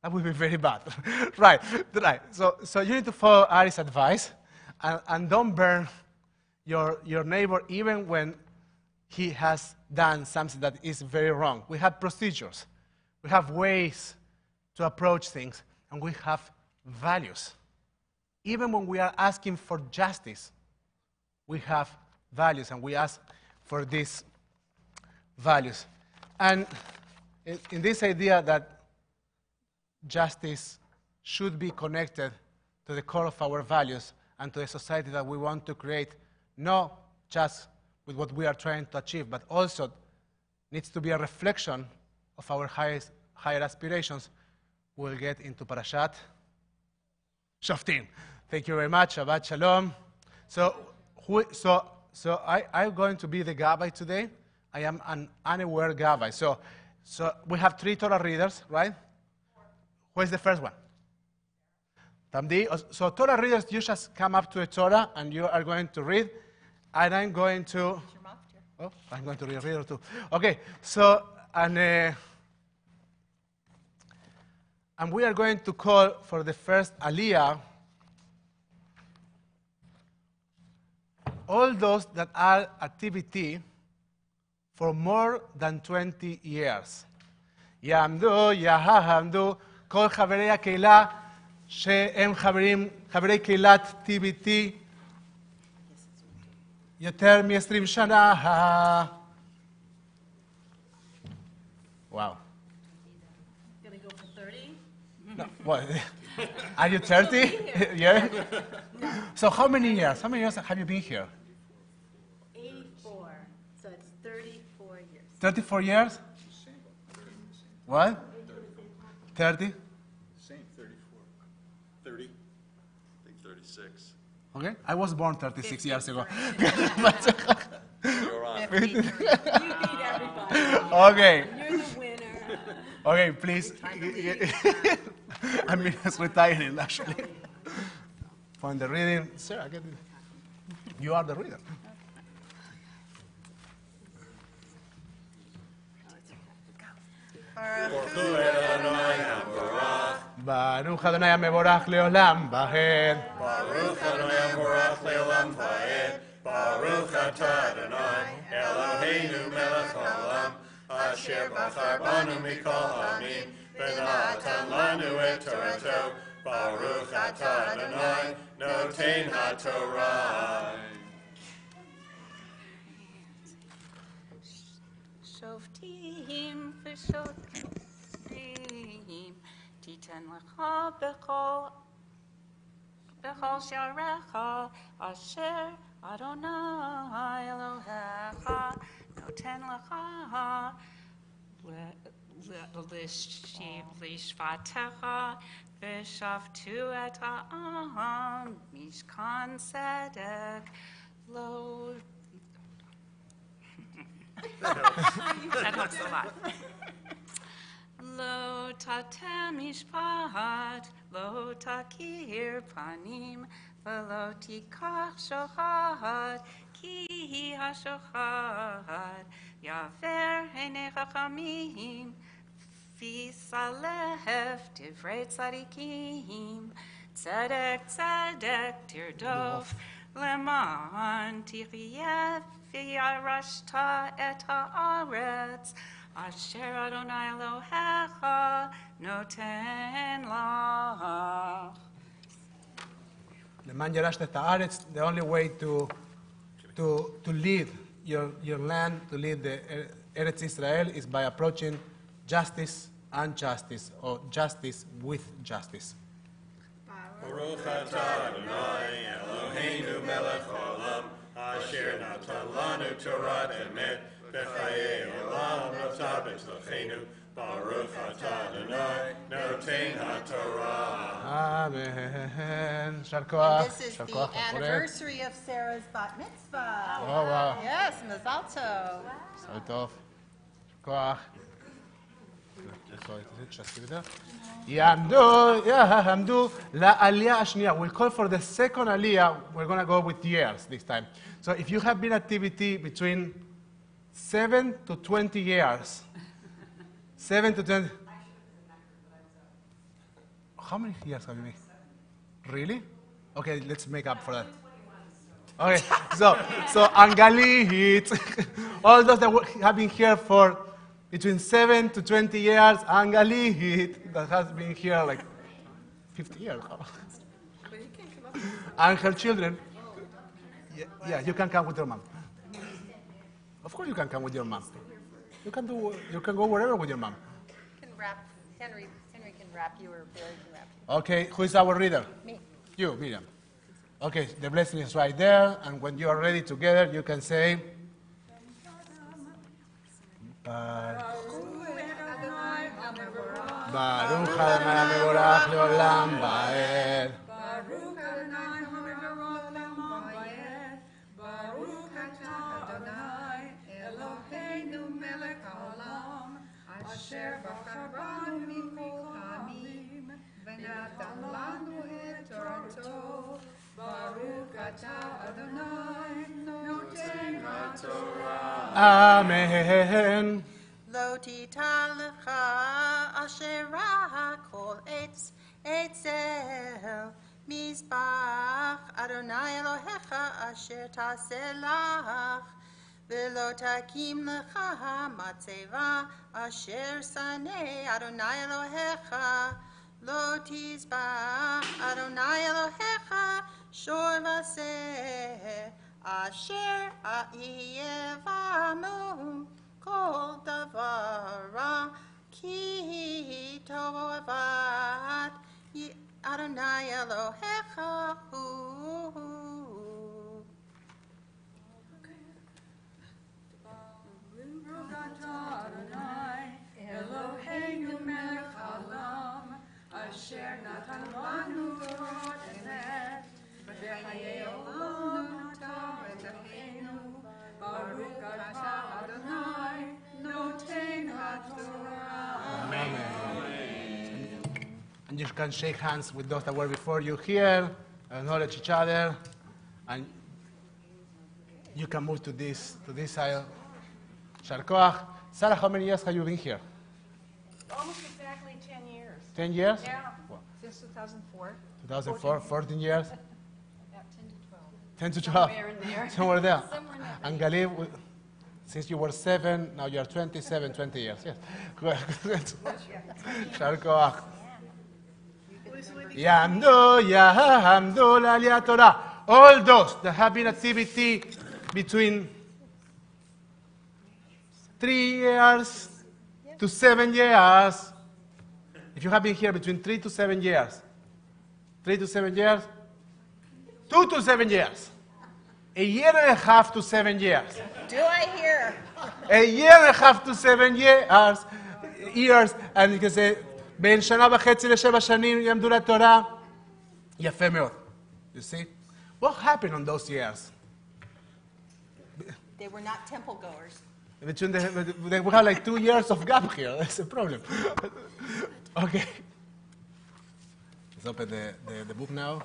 very bad. right. So you need to follow Ari's advice and don't burn your neighbor even when he has done something that is very wrong. We have procedures. We have ways to approach things, and we have values. Even when we are asking for justice, we have values, and we ask for these values. And in this idea that justice should be connected to the core of our values and to the society that we want to create, not just with what we are trying to achieve, but also needs to be a reflection of our higher aspirations. We'll get into Parashat Shoftim. Thank you very much. Shabbat Shalom. So I'm going to be the Gabbai today. I am an unaware Gabbai. So we have 3 Torah readers, right? Who is the first one? Tamdi. So Torah readers, you just come up to a Torah and you are going to read. And I'm going to... Oh, I'm going to read a reader too. Okay, so, and we are going to call for the first Aliyah all those that are at TBT for more than 20 years. יעמדו, יעמדו, כל חברי הקהילה שהם חברי קהילת TBT יותר מ-20 שנה. Wow. Gonna go for 30? No, what? Are you 30? Yeah? So how many years? How many years have you been here? 84. So it's 34 years. 34 years? What? 30? Same, 34. 30? I think 36. Okay, I was born 36 years ago. You're on. You beat everybody. Okay. You're the winner. Okay, please. I mean, it's retiring, actually. From the reading. Sir, I get it. You are the reader. Baruch Adonai HaMevorach Leolam Vaed. Baruch Adonai HaMevorach Leolam Vaed. Baruch atah Adonai Eloheinu melech haolam asher bachar banu mikol ha'amim v'natan lanu et Torato. Baruch atah Adonai noten haTorah. Shoftim v'shoftim titen lecha b'chol sharecha asher Adonai Elohecha noten lecha lishvatecha v'shavtu et ha'am mishkan tzedek lo. That helps a lot. Lo tatem mishpat, lo takir panim, v'lo tikach shochad, ki ha-shochad, yaver einei chachamim, v'salef divrei tzadikim, tzedek tzedek tirdof, leman tiriyeh v'yarashta et haaretz, asher Adonai Elohecha noten lach. Leman yarashta et haaretz, the only way to lead your land, to lead the Eretz Israel, is by approaching justice and justice, or justice with justice. Baruch atah Adonai Eloheinu melech haolam asher natan lanu Torah emet b'chayei olam nafta b'tzlachenu. Baruch atah Adonai noten haTorah. Amen. Shar koach. This is Shar the koach, anniversary of Sarah's bat mitzvah. Oh, wow. Yes, Mazal tov. So tov. Shar koach. Yamdu la'aliyah ashniya. We'll call for the second aliyah. We're going to go with years this time. So if you have been activity between 7 to 20 years, 7 to 20. How many years have you been? Really? Okay, let's make up for that. Okay, so Angalit, all those that have been here for between 7 to 20 years, Angalit, that has been here like 50 years. And her children, yeah, you can come with your mom. Of course you can come with your mom. You can go wherever with your mom. Can wrap Henry can wrap you, or Barry can wrap you. Okay, who is our reader? Me. You, Miriam. Okay, the blessing is right there, and when you are ready together, you can say, Baruch Adonai HaMevorach Leolam Vaed. Baruch Adonai HaMevorach Leolam Vaed. Baruch atah Adonai Eloheinu melech haolam asher bachar banu mikol ha'amim v'natan lanu et Torato. Baruch atah Adonai noten haTorah. Amen. Lo titalecha asherah kol etzel mizbach Adonai Elohecha asher taselach v'lo takim lecha matzeva asher sanei Adonai Elohecha lo tizbach Adonai Elohecha shor v'aseh asher a'iyevanu kol davara ki tovad Adonai Elohecha hu. Baruch atah Adonai Eloheinu melech haolam asher natan lanu Torah emet v'chayei olam nata v'tachenu. Baruch atah Adonai noten haTorah. Amen. And you can shake hands with those that were before you here, acknowledge each other, and you can move to this side. Shar koach. Sarah, how many years have you been here? exactly 10 years. 10 years? Yeah, Well, since 2004. 2004, 14 years? About 10 to 12. 10 to 12? Somewhere in there. Somewhere there. Somewhere in that And Galib, since you were 7, now you are 27, 20 years. Yes. Good. Shar koach. Yamdu, Yamdu, Aliyah Torah. All those that have been activity between 3 years to 7 years. If you have been here between 3 to 7 years, 3 to 7 years, 2 to 7 years, a year and a half to 7 years, Do I hear? a year and a half to 7 years, and you can say, בין שנה וחצי ל7 שנים יעמדו לתורה. יפה מאוד. You see? What happened on those years? They were not temple goers. Between we have like 2 years of gap here. That's a problem. Okay. Let's open the book now,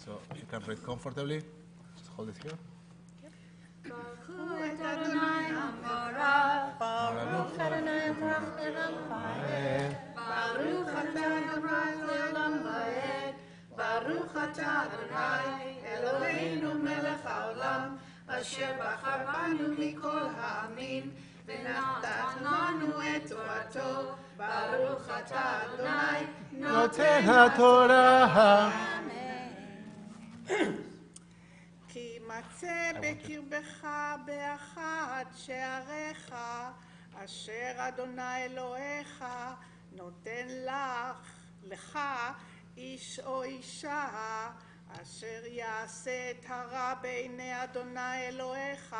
so you can read comfortably. Just hold it here. Baruch atah Adonai le'olam va'ed. Baruch atah Adonai Eloheinu melech haolam, asher בחר בנו מכל העמים, ונתן לנו את תורתו. ברוך אתה אדוני נותן התורה. כי מצא בקרבך באחד שעריך, אשר אדוני אלוהיך נותן לך איש או אישה, אשר יעשה את הרע בעיני אדוני אלוהיך,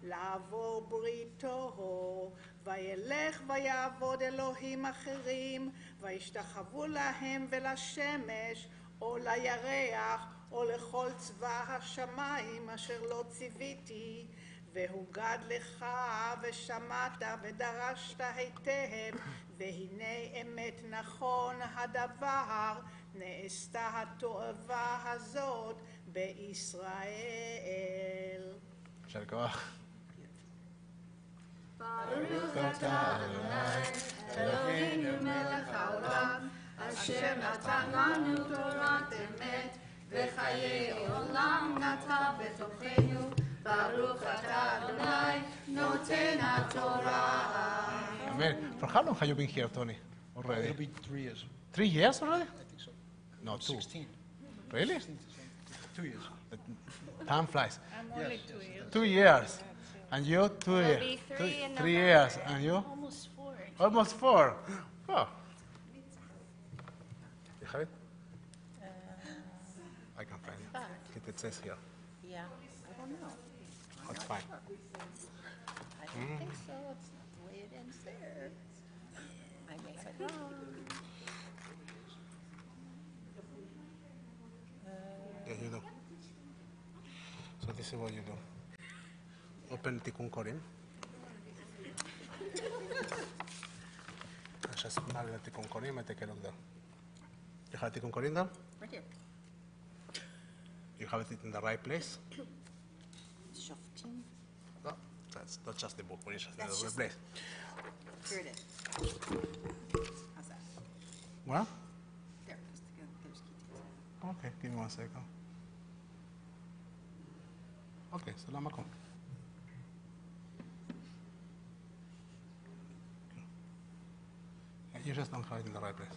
לעבור בריתו, וילך ויעבוד אלוהים אחרים, וישתחוו להם ולשמש, או לירח, או לכל צבא השמיים אשר לא ציוויתי, והוגד לך ושמעת ודרשת היטב, והנה אמת נכון הדבר, נעשתה התועבה הזאת בישראל. יישר כוח. ברוך אתה אדוני אלוהינו מלך העולם, אשר נתן לנו תורת אמת, וחיי עולם נטע בתוכנו. ברוך אתה אדוני נותן התורה. Amen. For how long have you been here, Tony? Already? It'll be 3 years. 3 years already? I think so. No, 2. 16. Really? 2 years. Time flies. I'm only 2 years. 2 years. And you? 2 It'll years. be 3 in 3 November. years. And you? Almost 4. Almost 4. Oh. You have it? I can find it. It says here. Yeah, I don't know. That's fine. I don't think so. It's not the way it ends there. I may have it wrong. Yeah, you do. So this is what you do. Open Tikkun Korim. Just mark the Tikkun Korim and take a look there. You have Tikkun Korim there? Right here. You have it in the right place? Shoftim. No, that's not just the book, but it's just in That's the right just- place. Here it is. How's that? Well, There. There's key. okay, give me 1 second. Okay, salam alaikum. You just don't have it in the right place.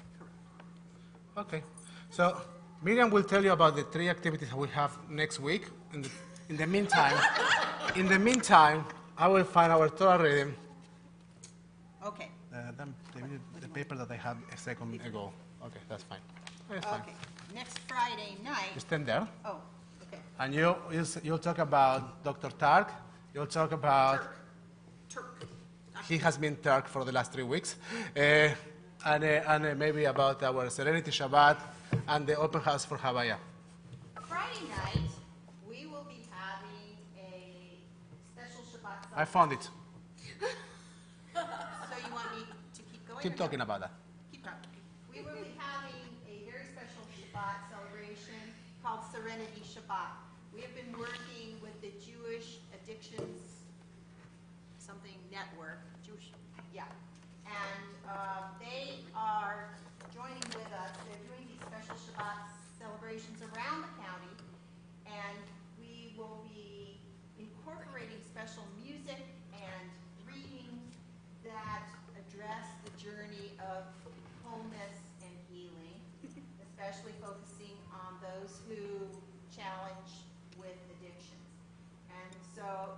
Okay, so Miriam will tell you about the 3 activities that we have next week. In the meantime, I will find our Torah reading. Okay. The paper that I had a second ago. Okay, that's fine. That's fine. Okay. Next Friday night. You stand there. Oh, okay. And you'll talk about Dr. Tark. You'll talk about... Turk. He has been Turk for the last 3 weeks. And maybe about our Serenity Shabbat and the open house for Havaya. Friday night, we will be having a special Shabbat I found it. So you want me to keep going? Keep or no? talking about that. Keep talking. We will be having a very special Shabbat celebration called Serenity Shabbat. We have been working with the Jewish Addictions something network, Jewish, yeah. And they are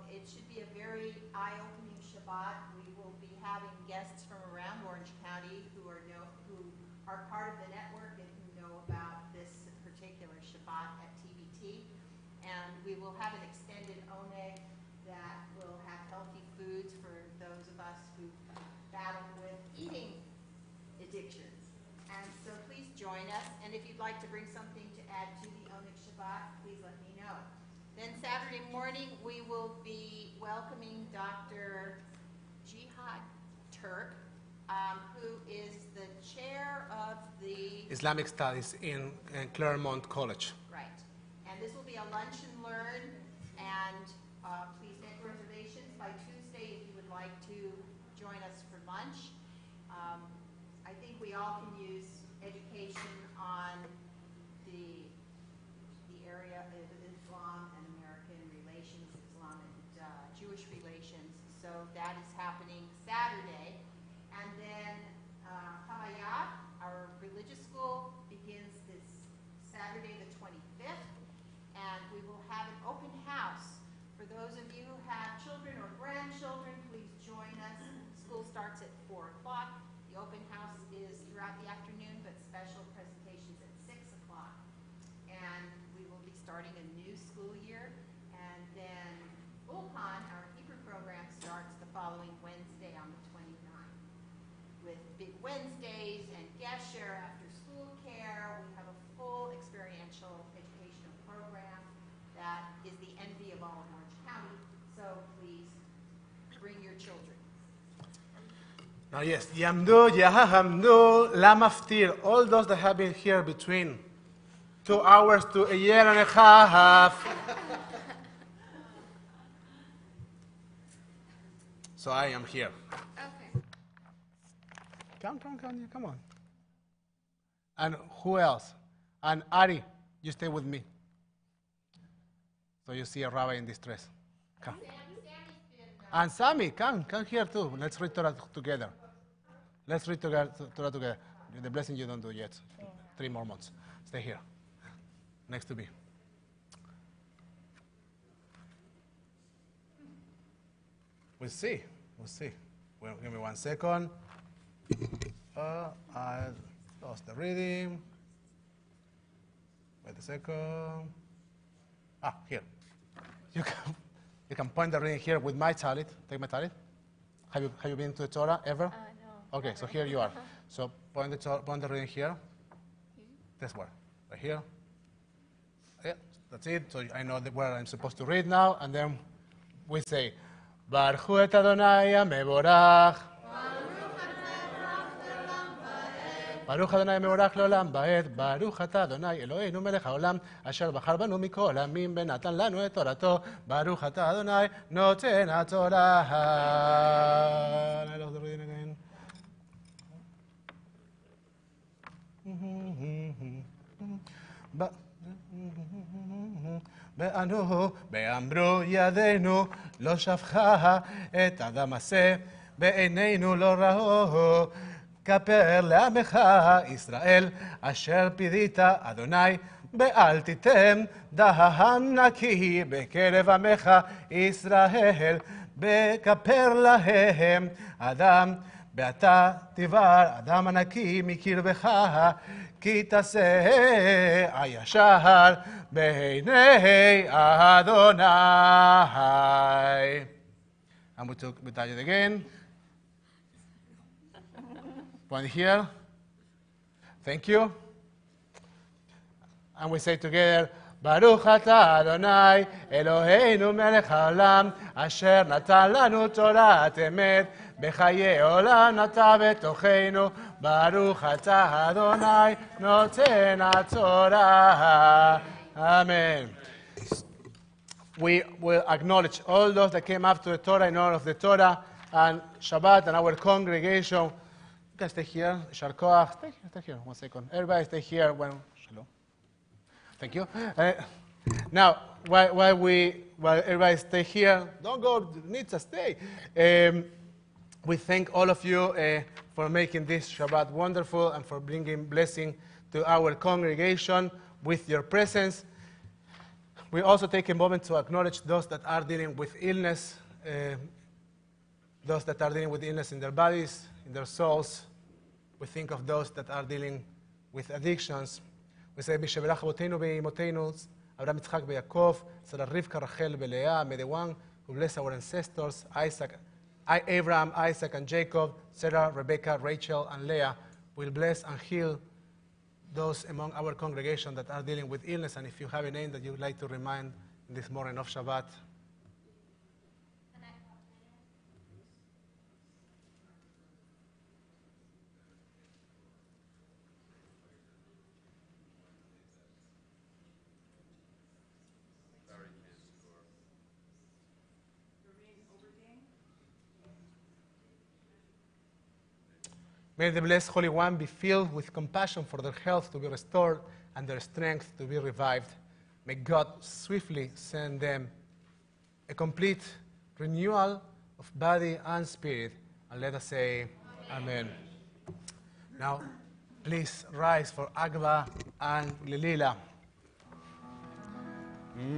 it should be a very eye-opening Shabbat. We will be having guests from around Orange County who are part of the network and who know about this particular Shabbat at TBT. And we will have an extended oneg that will have healthy foods for those of us who battle with eating addictions. And so please join us. And if you'd like to bring something to add to the oneg Shabbat, please let me know. Then Saturday morning, we will be welcoming Dr. Jihad Turk, who is the chair of the Islamic Studies in Claremont College. Right. And this will be a lunch and learn, and please make reservations by Tuesday if you would like to join us for lunch. I think we all can use education on the area of Islam and American relations, Islam and Jewish relations. So that is happening Saturday. And then Havayat, our religious school, begins this Saturday the 25th. And we will have an open house. For those of you who have children or grandchildren, please join us. School starts at 4 o'clock. The open house is throughout the afternoon, but special presentations at 6 o'clock. And we will be starting a new school year. And then Ulpan, our Hebrew program, starts the following Wednesday on the 29th. With Big Wednesdays and Gesher after school care, we have a full experiential educational program that is the envy of all of Orange County. So please bring your children. Now yes, Yamdu, Yahamdu, Lamaftir, all those that have been here between 2 hours to a year and a half. So I am here. Okay. Come on. And who else? And Ari, you stay with me. So you see a rabbi in distress. Come. And Sammy, come here too. Let's read Torah together. Let's read Torah together. The blessing you don't do yet. 3 more months. Stay here, next to me. We'll see. Well, give me 1 second. I lost the reading. Wait a second. Here. You can point the reading here with my talit. Take my talit. Have you been to the Torah ever? No. Okay, so here you are. So point the reading here. This one, right here. Yeah, that's it. So I know where I'm supposed to read now, and then we say, Baruch et Adonai mevorach. Baruch Adonai mevorach לעולם בעת, ברוך אתה אדוני אלוהינו מלך העולם, אשר בחר בנו מכל העמים ונתן לנו את תורתו, ברוך אתה אדוני נותן התורה. I love the reading again. ואנו באמרו ידינו לא שפכה את הדם הזה, בעינינו לא ראו. כפר לעמך ישראל, אשר פידית אדוני, ואל תיתן דם נקי בקרב עמך ישראל, וכפר להם אדם, ואתה תבר אדם הנקי מקרבך, כי תעשה הישר בעיני אדוני. And we tell it again. Point here. Thank you. And we say together, Baruch atah Adonai, Eloheinu melech haolam, asher natan lanu torat emet, b'chaye olam nata betocheinu, Baruch atah Adonai, noten haTorah. Amen. We will acknowledge all those that came after the Torah in honor of the Torah and Shabbat and our congregation. You can stay here. Shar Koach. Stay here. 1 second. Everybody stay here. Shalom. Thank you. Now, while everybody stay here, don't go. Need to stay. We thank all of you for making this Shabbat wonderful and for bringing blessing to our congregation with your presence. We also take a moment to acknowledge those that are dealing with illness, those that are dealing with illness in their bodies, in their souls. We think of those that are dealing with addictions. We say, B'Shevelach Avotenu Be'imotenu, Abraham, Yitzchak, Yaakov, Sarah, Rivka, Rachel, Leah. May the one who bless our ancestors, Abraham, Isaac, and Jacob, Sarah, Rebecca, Rachel, and Leah, will bless and heal those among our congregation that are dealing with illness. And if you have a name that you would like to remind in this morning of Shabbat. May the blessed Holy One be filled with compassion for their health to be restored and their strength to be revived. May God swiftly send them a complete renewal of body and spirit. And let us say, Amen. Now, please rise for Agba and Lilila.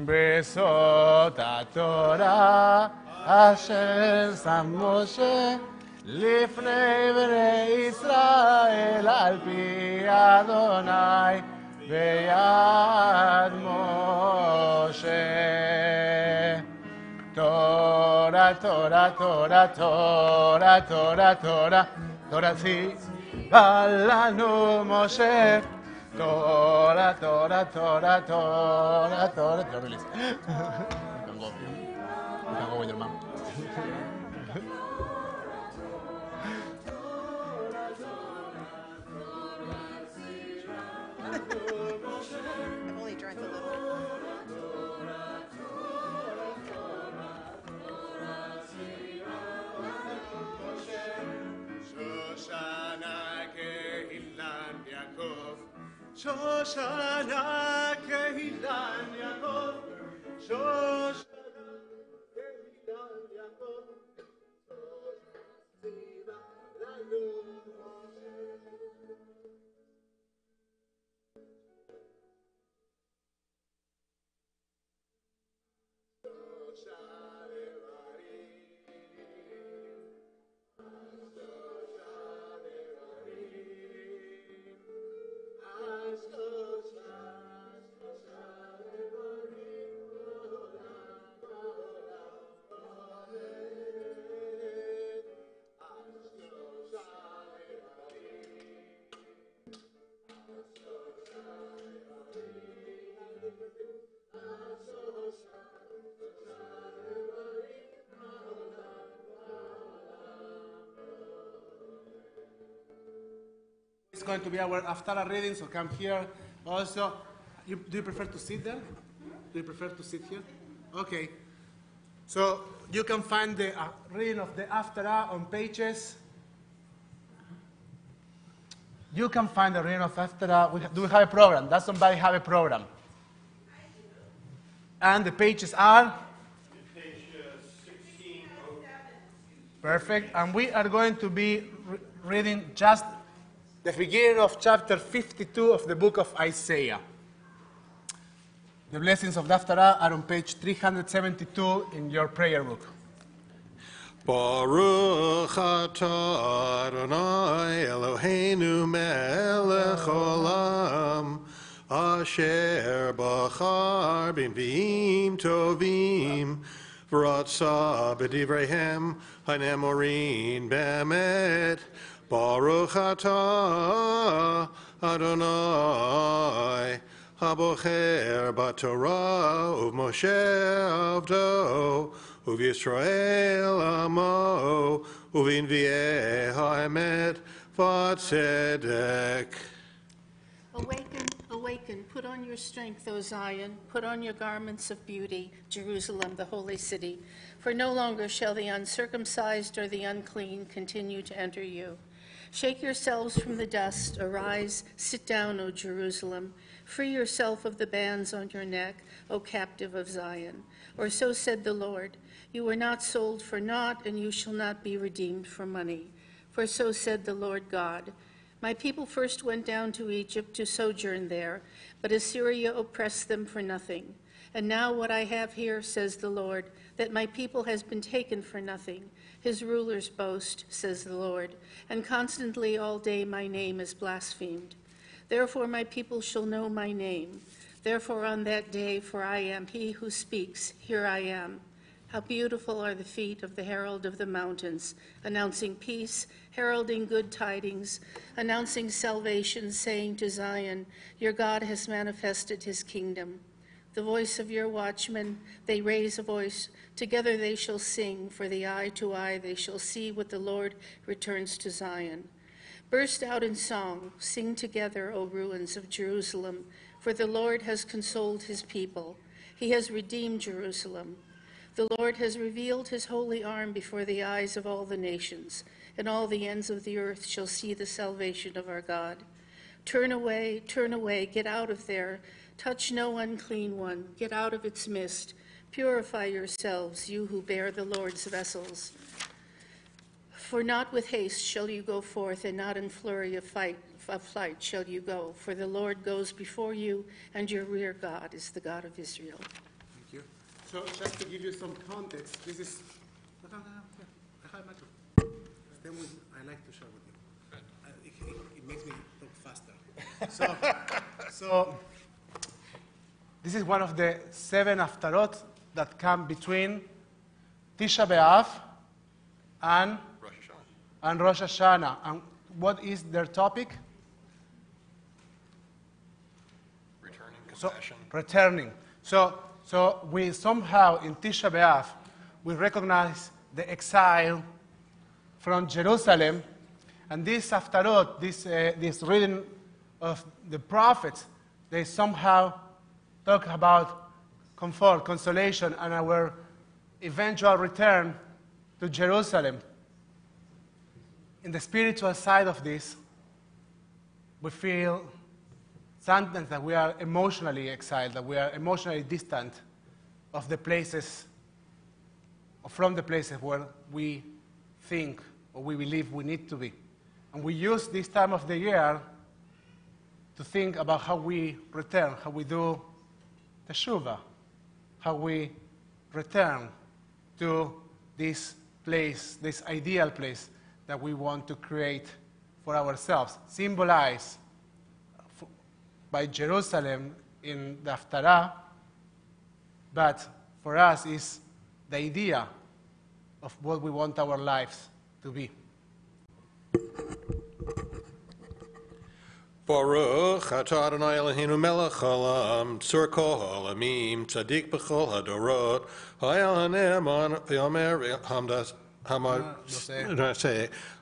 Besot HaTorah Asher Sam Moshe לפני בני ישראל על פי אדוני ביד משה. תורה, תורה, תורה, תורה, תורה, תורה, תורה ציווה לנו משה. תורה, תורה, תורה, תורה, תורה. Don't release. You can go with your mom. I've only drank a little. Shoshana Kehilan Yaakov, Shoshana Kehilan Yaakov, Shoshana Kehilan Yaakov, Tiva Lanu It's going to be our Haftarah reading, so come here. Also, do you prefer to sit there? Do you prefer to sit here? Okay. So you can find the reading of the Haftarah on pages. You can find the reading of Haftarah. Do we have a program? Does somebody have a program? And the pages are? Page 16. Perfect. And we are going to be reading just the beginning of chapter 52 of the book of Isaiah. The blessings of the Haftarah are on page 372 in your prayer book. Baruch atah Adonai Eloheinu melech olam asher bachar b'nviim tovim v'ratza b'divreihem hanemorin be'emet. Baruch atah Adonai habocher b'Torah u'Moshe avdo u'Yisrael amo u'v'nvi'eh ha'emet v'tzedek. Awaken, awaken, put on your strength, O Zion, put on your garments of beauty, Jerusalem, the holy city. For no longer shall the uncircumcised or the unclean continue to enter you. Shake yourselves from the dust, arise, sit down, O Jerusalem. Free yourself of the bands on your neck, O captive of Zion. Or so said the Lord, you were not sold for naught, and you shall not be redeemed for money. For so said the Lord God, my people first went down to Egypt to sojourn there, but Assyria oppressed them for nothing. And now what I have here, says the Lord, that my people has been taken for nothing. His rulers boast, says the Lord, and constantly all day my name is blasphemed. Therefore my people shall know my name. Therefore on that day, for I am he who speaks, here I am. How beautiful are the feet of the herald of the mountains, announcing peace, heralding good tidings, announcing salvation, saying to Zion, your God has manifested his kingdom. The voice of your watchmen, they raise a voice. Together they shall sing, for the eye to eye they shall see what the Lord returns to Zion. Burst out in song, sing together, O ruins of Jerusalem, for the Lord has consoled his people. He has redeemed Jerusalem. The Lord has revealed his holy arm before the eyes of all the nations, and all the ends of the earth shall see the salvation of our God. Turn away, get out of there. Touch no unclean one, get out of its midst. Purify yourselves, you who bear the Lord's vessels. For not with haste shall you go forth, and not in flurry of flight shall you go. For the Lord goes before you, and your rear God is the God of Israel. Thank you. So just to give you some context, this is... I like to share with you. It makes me talk faster. So this is one of the 7 Haftarot that come between Tisha B'Av and Rosh Hashanah. And what is their topic? Returning compassion. Returning. So we somehow, in Tisha B'Av, we recognize the exile from Jerusalem, and this Haftarot, this reading of the prophets, they somehow talk about comfort, consolation, and our eventual return to Jerusalem. In the spiritual side of this, we feel sometimes that we are emotionally exiled, that we are emotionally distant of the places, or from the places where we think or we believe we need to be. And we use this time of the year to think about how we return, how we do teshuvah, how we return to this place, this ideal place that we want to create for ourselves, symbolized by Jerusalem in the Haftarah, but for us is the idea of what we want our lives to be. Baruch atah Adonai Eloheinu melech haolam, tzur kol ha'olamim, tzadik b'chol hadorot, hayal ha'ne'eman v'yomer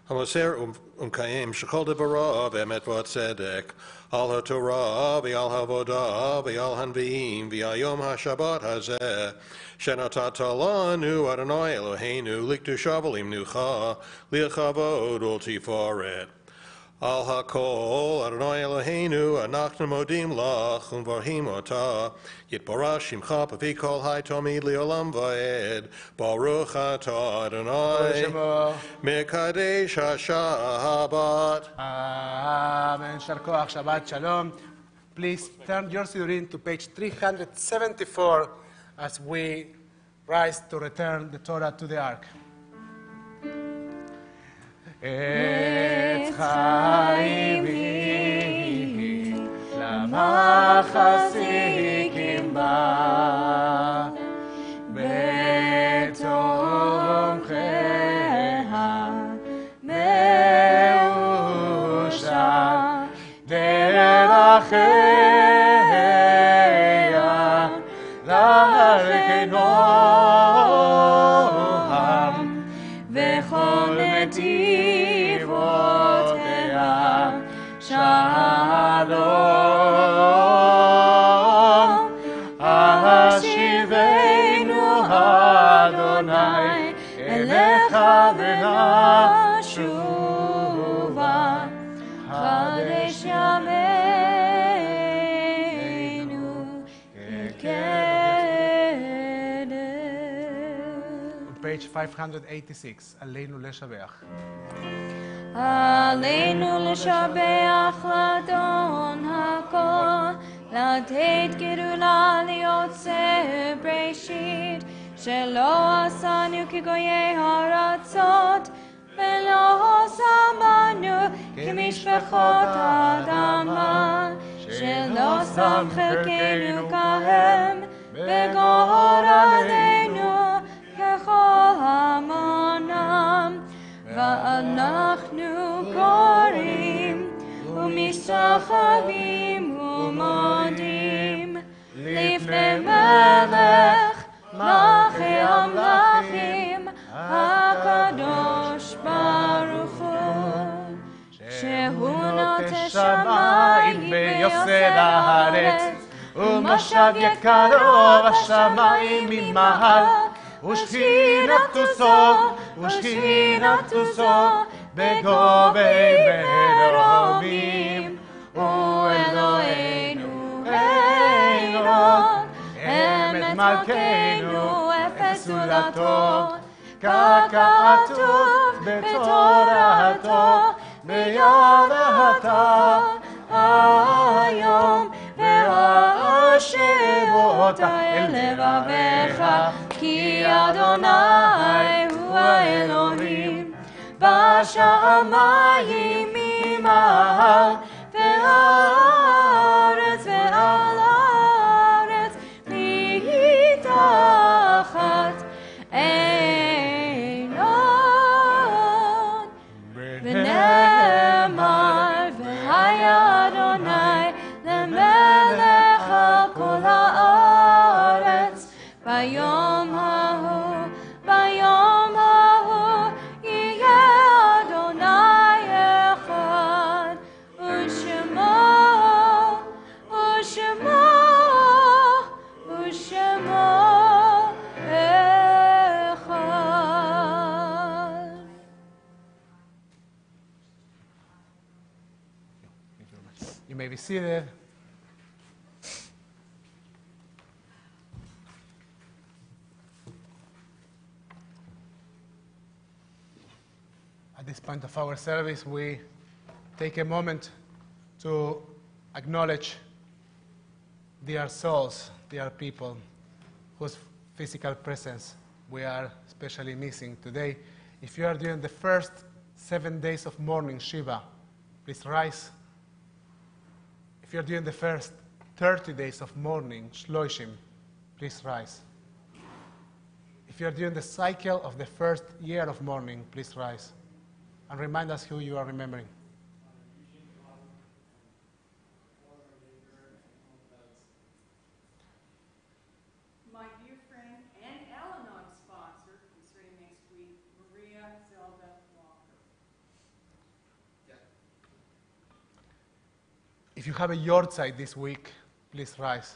hamoser umkayim shechol devarav emet v'tzedek, al ha'torah v'al ha'avodah v'al hanvi'im v'al yom ha'shabbat hazeh, shenatata lanu Adonai Eloheinu likdusha v'limnucha, li'chavod u'tifaret. Al hakol Adonai Eloheinu anachnu modim lach umvarhim ota yitbarach shimcha b'fi kol hai tomid leolam va'ed baruch atah Adonai mekadesh hashabbat. Amen. Shar koach, Shabbat Shalom. Please turn your Siddurim to page 374 as we rise to return the Torah to the Ark. את חייבי למחזיקים בה בתומכיה מאושר דרכיה דרכנוהם וכל נתיבותיה שלום השיבנו אדוני אליך ונשובה חדש ימינו כקדם. Page 586, עלינו לשבח. עלינו לשבח לאדון הכל, לתת גדולה ליוצא בראשית, שלא עשנו כגויי הארצות, ולא שמנו כמשפחות האדמה, שלא שם חלקנו כהם, בגורלנו ככל המונם. ואנחנו קוראים ומשתחווים ומודים לפני מלך מלכי המלכים הקדוש ברוך הוא, שהוא נוטה שמיים ויוסד הארץ, ומושב יקרו השמיים ממעל, ושכינתו בגובי מרומים. הוא אלוהינו אלון, אמת מלכנו אפס זולתו, ככתוב בתורתו, בידעת היום, והשב אותה אל לבביך, כי אדוני הוא האלוהים, בשמיים ממעל, והארץ ועל הארץ מתחת עינות. ונאמר, והיה אדוני למלך על כל הארץ, ביום ההוא, ביום ההוא, יהיה אדוני אחד, ושמו, ושמו, ושמו אחד. You may be seated. At this point of our service, we take a moment to acknowledge dear souls, dear people, whose physical presence we are especially missing today. If you are during the first 7 days of mourning, Shiva, please rise. If you're doing the first 30 days of mourning, Shloshim, please rise. If you're doing the cycle of the first year of mourning, please rise. And remind us who you are remembering. My dear friend and Al-Anon sponsor concerning next week, Maria Zelda Walker. If you have a yahrzeit this week, please rise.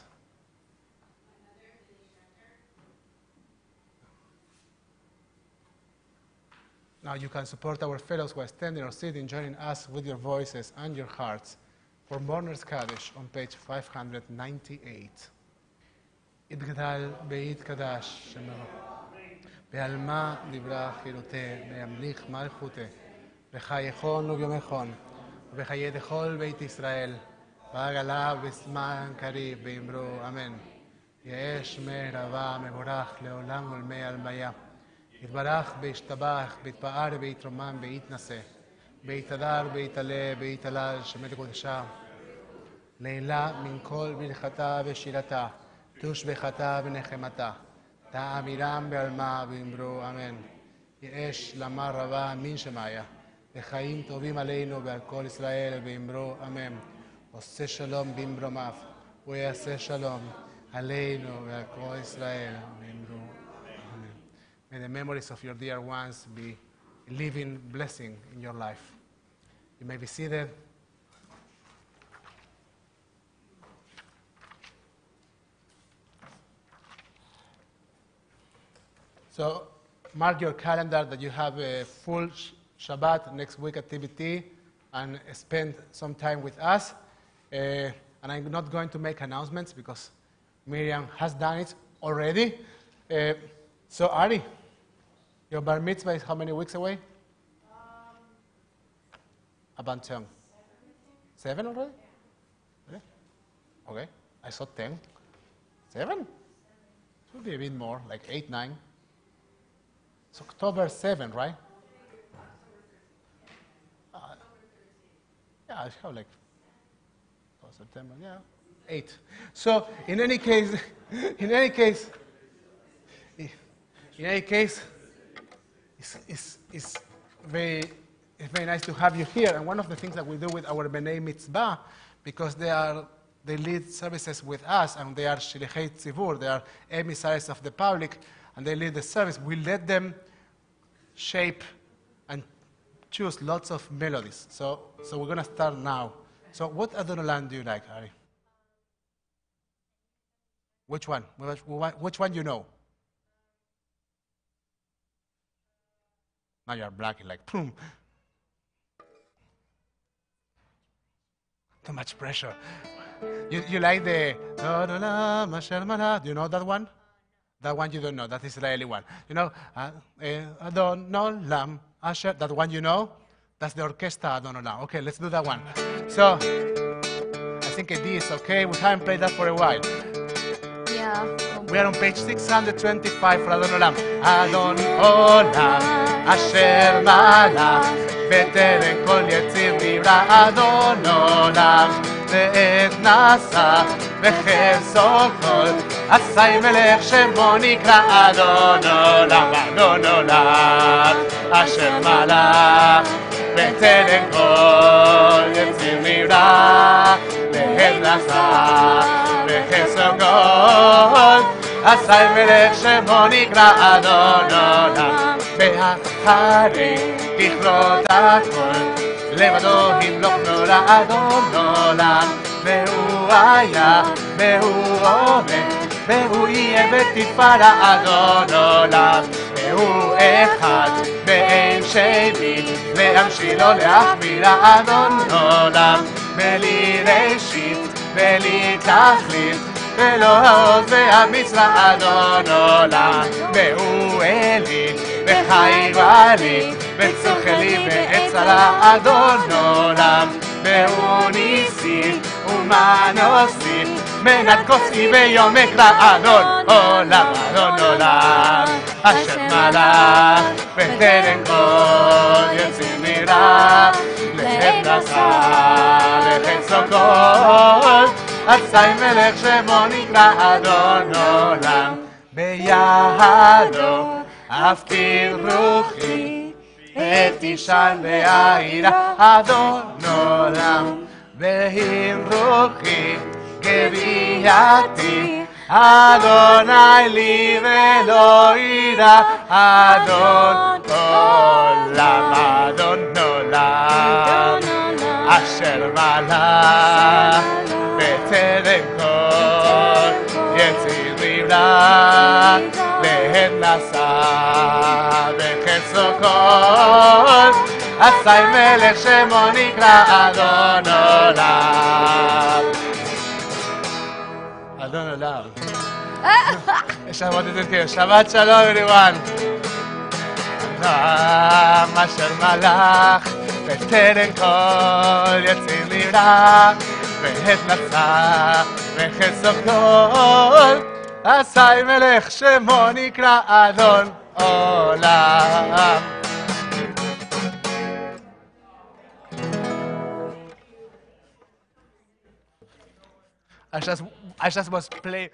Now you can support our fellows who are standing or sitting, joining us with your voices and your hearts for Mourners Kaddish on page 598. יתגדל ויתקדש שמו, בעלמא דברה חירותה, וימליך מלכותה, וחייכון וביומכון, ובחיי דכל בית ישראל, ועגלה בזמן קריב, ואמרו אמן. יהא שמי רבה מבורך לעולם ולמי עלמיה. יתברך וישתבח, ויתפאר ויתרומם ויתנשא, ויתהדר ויתעלה ויתהלל שמי לקודשה. לעילה מן כל מלכתה ושירתה, תושבחתה ונחמתה, תאמירם בעלמה ואמרו אמן. יש למה רבה מן שמיה, וחיים טובים עלינו ועל כל ישראל ואמרו אמן. עושה שלום במרומיו, ויעשה שלום עלינו ועל כל ישראל ואמרו אמן. May the memories of your dear ones be a living blessing in your life. You may be seated. So mark your calendar that you have a full Shabbat next week at TBT and spend some time with us. And I'm not going to make announcements because Miriam has done it already. So Ari, your bar mitzvah is how many weeks away? About 10. 7 already? Yeah. Okay. I saw 10. 7? Should be a bit more, like 8, 9. It's October 7, right? Yeah, I have like September, yeah, 8. So in any case, it's very nice to have you here. And one of the things that we do with our B'nai Mitzvah, because they lead services with us, and they are Shilichei Tzivur, they are emissaries of the public, and they lead the service. We let them shape and choose lots of melodies. So we're going to start now. So what Adon Olam do you like, Ari? Which one? Which one you know? Now you're blacking like, boom. Too much pressure. You like the Adon Olam Asher Malach? Do you know that one? That one you don't know. That Israeli one. You know, Adon Olam Asher. That one you know? That's the orchestra Adon Olam. Okay, let's do that one. So, I think a D is okay. We haven't played that for a while. Yeah. We are on page 625 for Adon Olam. Adon Olam Asher Malach בטרם כל יציר נברא אדון עולם ועת נשא בחסו כל עשי מלך שמו נקרא אדון עולם אדון עולם אשר מלך בטרם כל יציר נברא ועת נשא בחסו כל עשי מלך שמו נקרא אדון עולם והחרי ככלות הכל, לבדו ימלוך נורא אדון עולם, והוא היה, והוא עומד, והוא יהיה בתפארה אדון עולם, והוא אחד, ואין שני, להמשילו להחמירה אדון עולם, בלי ראשית, בלי תכלית, ולא עוד והמצווה אדון עולם, והוא אלי, וחי ואלי, וצוחלי ועצרה אדון עולם, והוא ניסי ומנוסי, מנת כוסי ביום אקרא אדון עולם, אדון עולם, אשר מלך בטרם כל יציר נברא, לעת נשא בחסו כל, עשי מלך שמו נקרא אדון עולם, בידו אפקיר רוחי ותשען בעירה אדון עולם ועם רוחי גבייתי אדוני לי ולא ירא אדון עולם אדון עולם אשר מלך בטרם כל יציר נברא לעת נשא בחסו כל עשי מלך שמו נקרא אדון עולם אדון עולם Shabbat Shalom everyone אדם אשר מלך בטרם כל יציר נברא ועת נשא בחסו כל עשי מלך שמו נקרא אדון עולם. I just was playing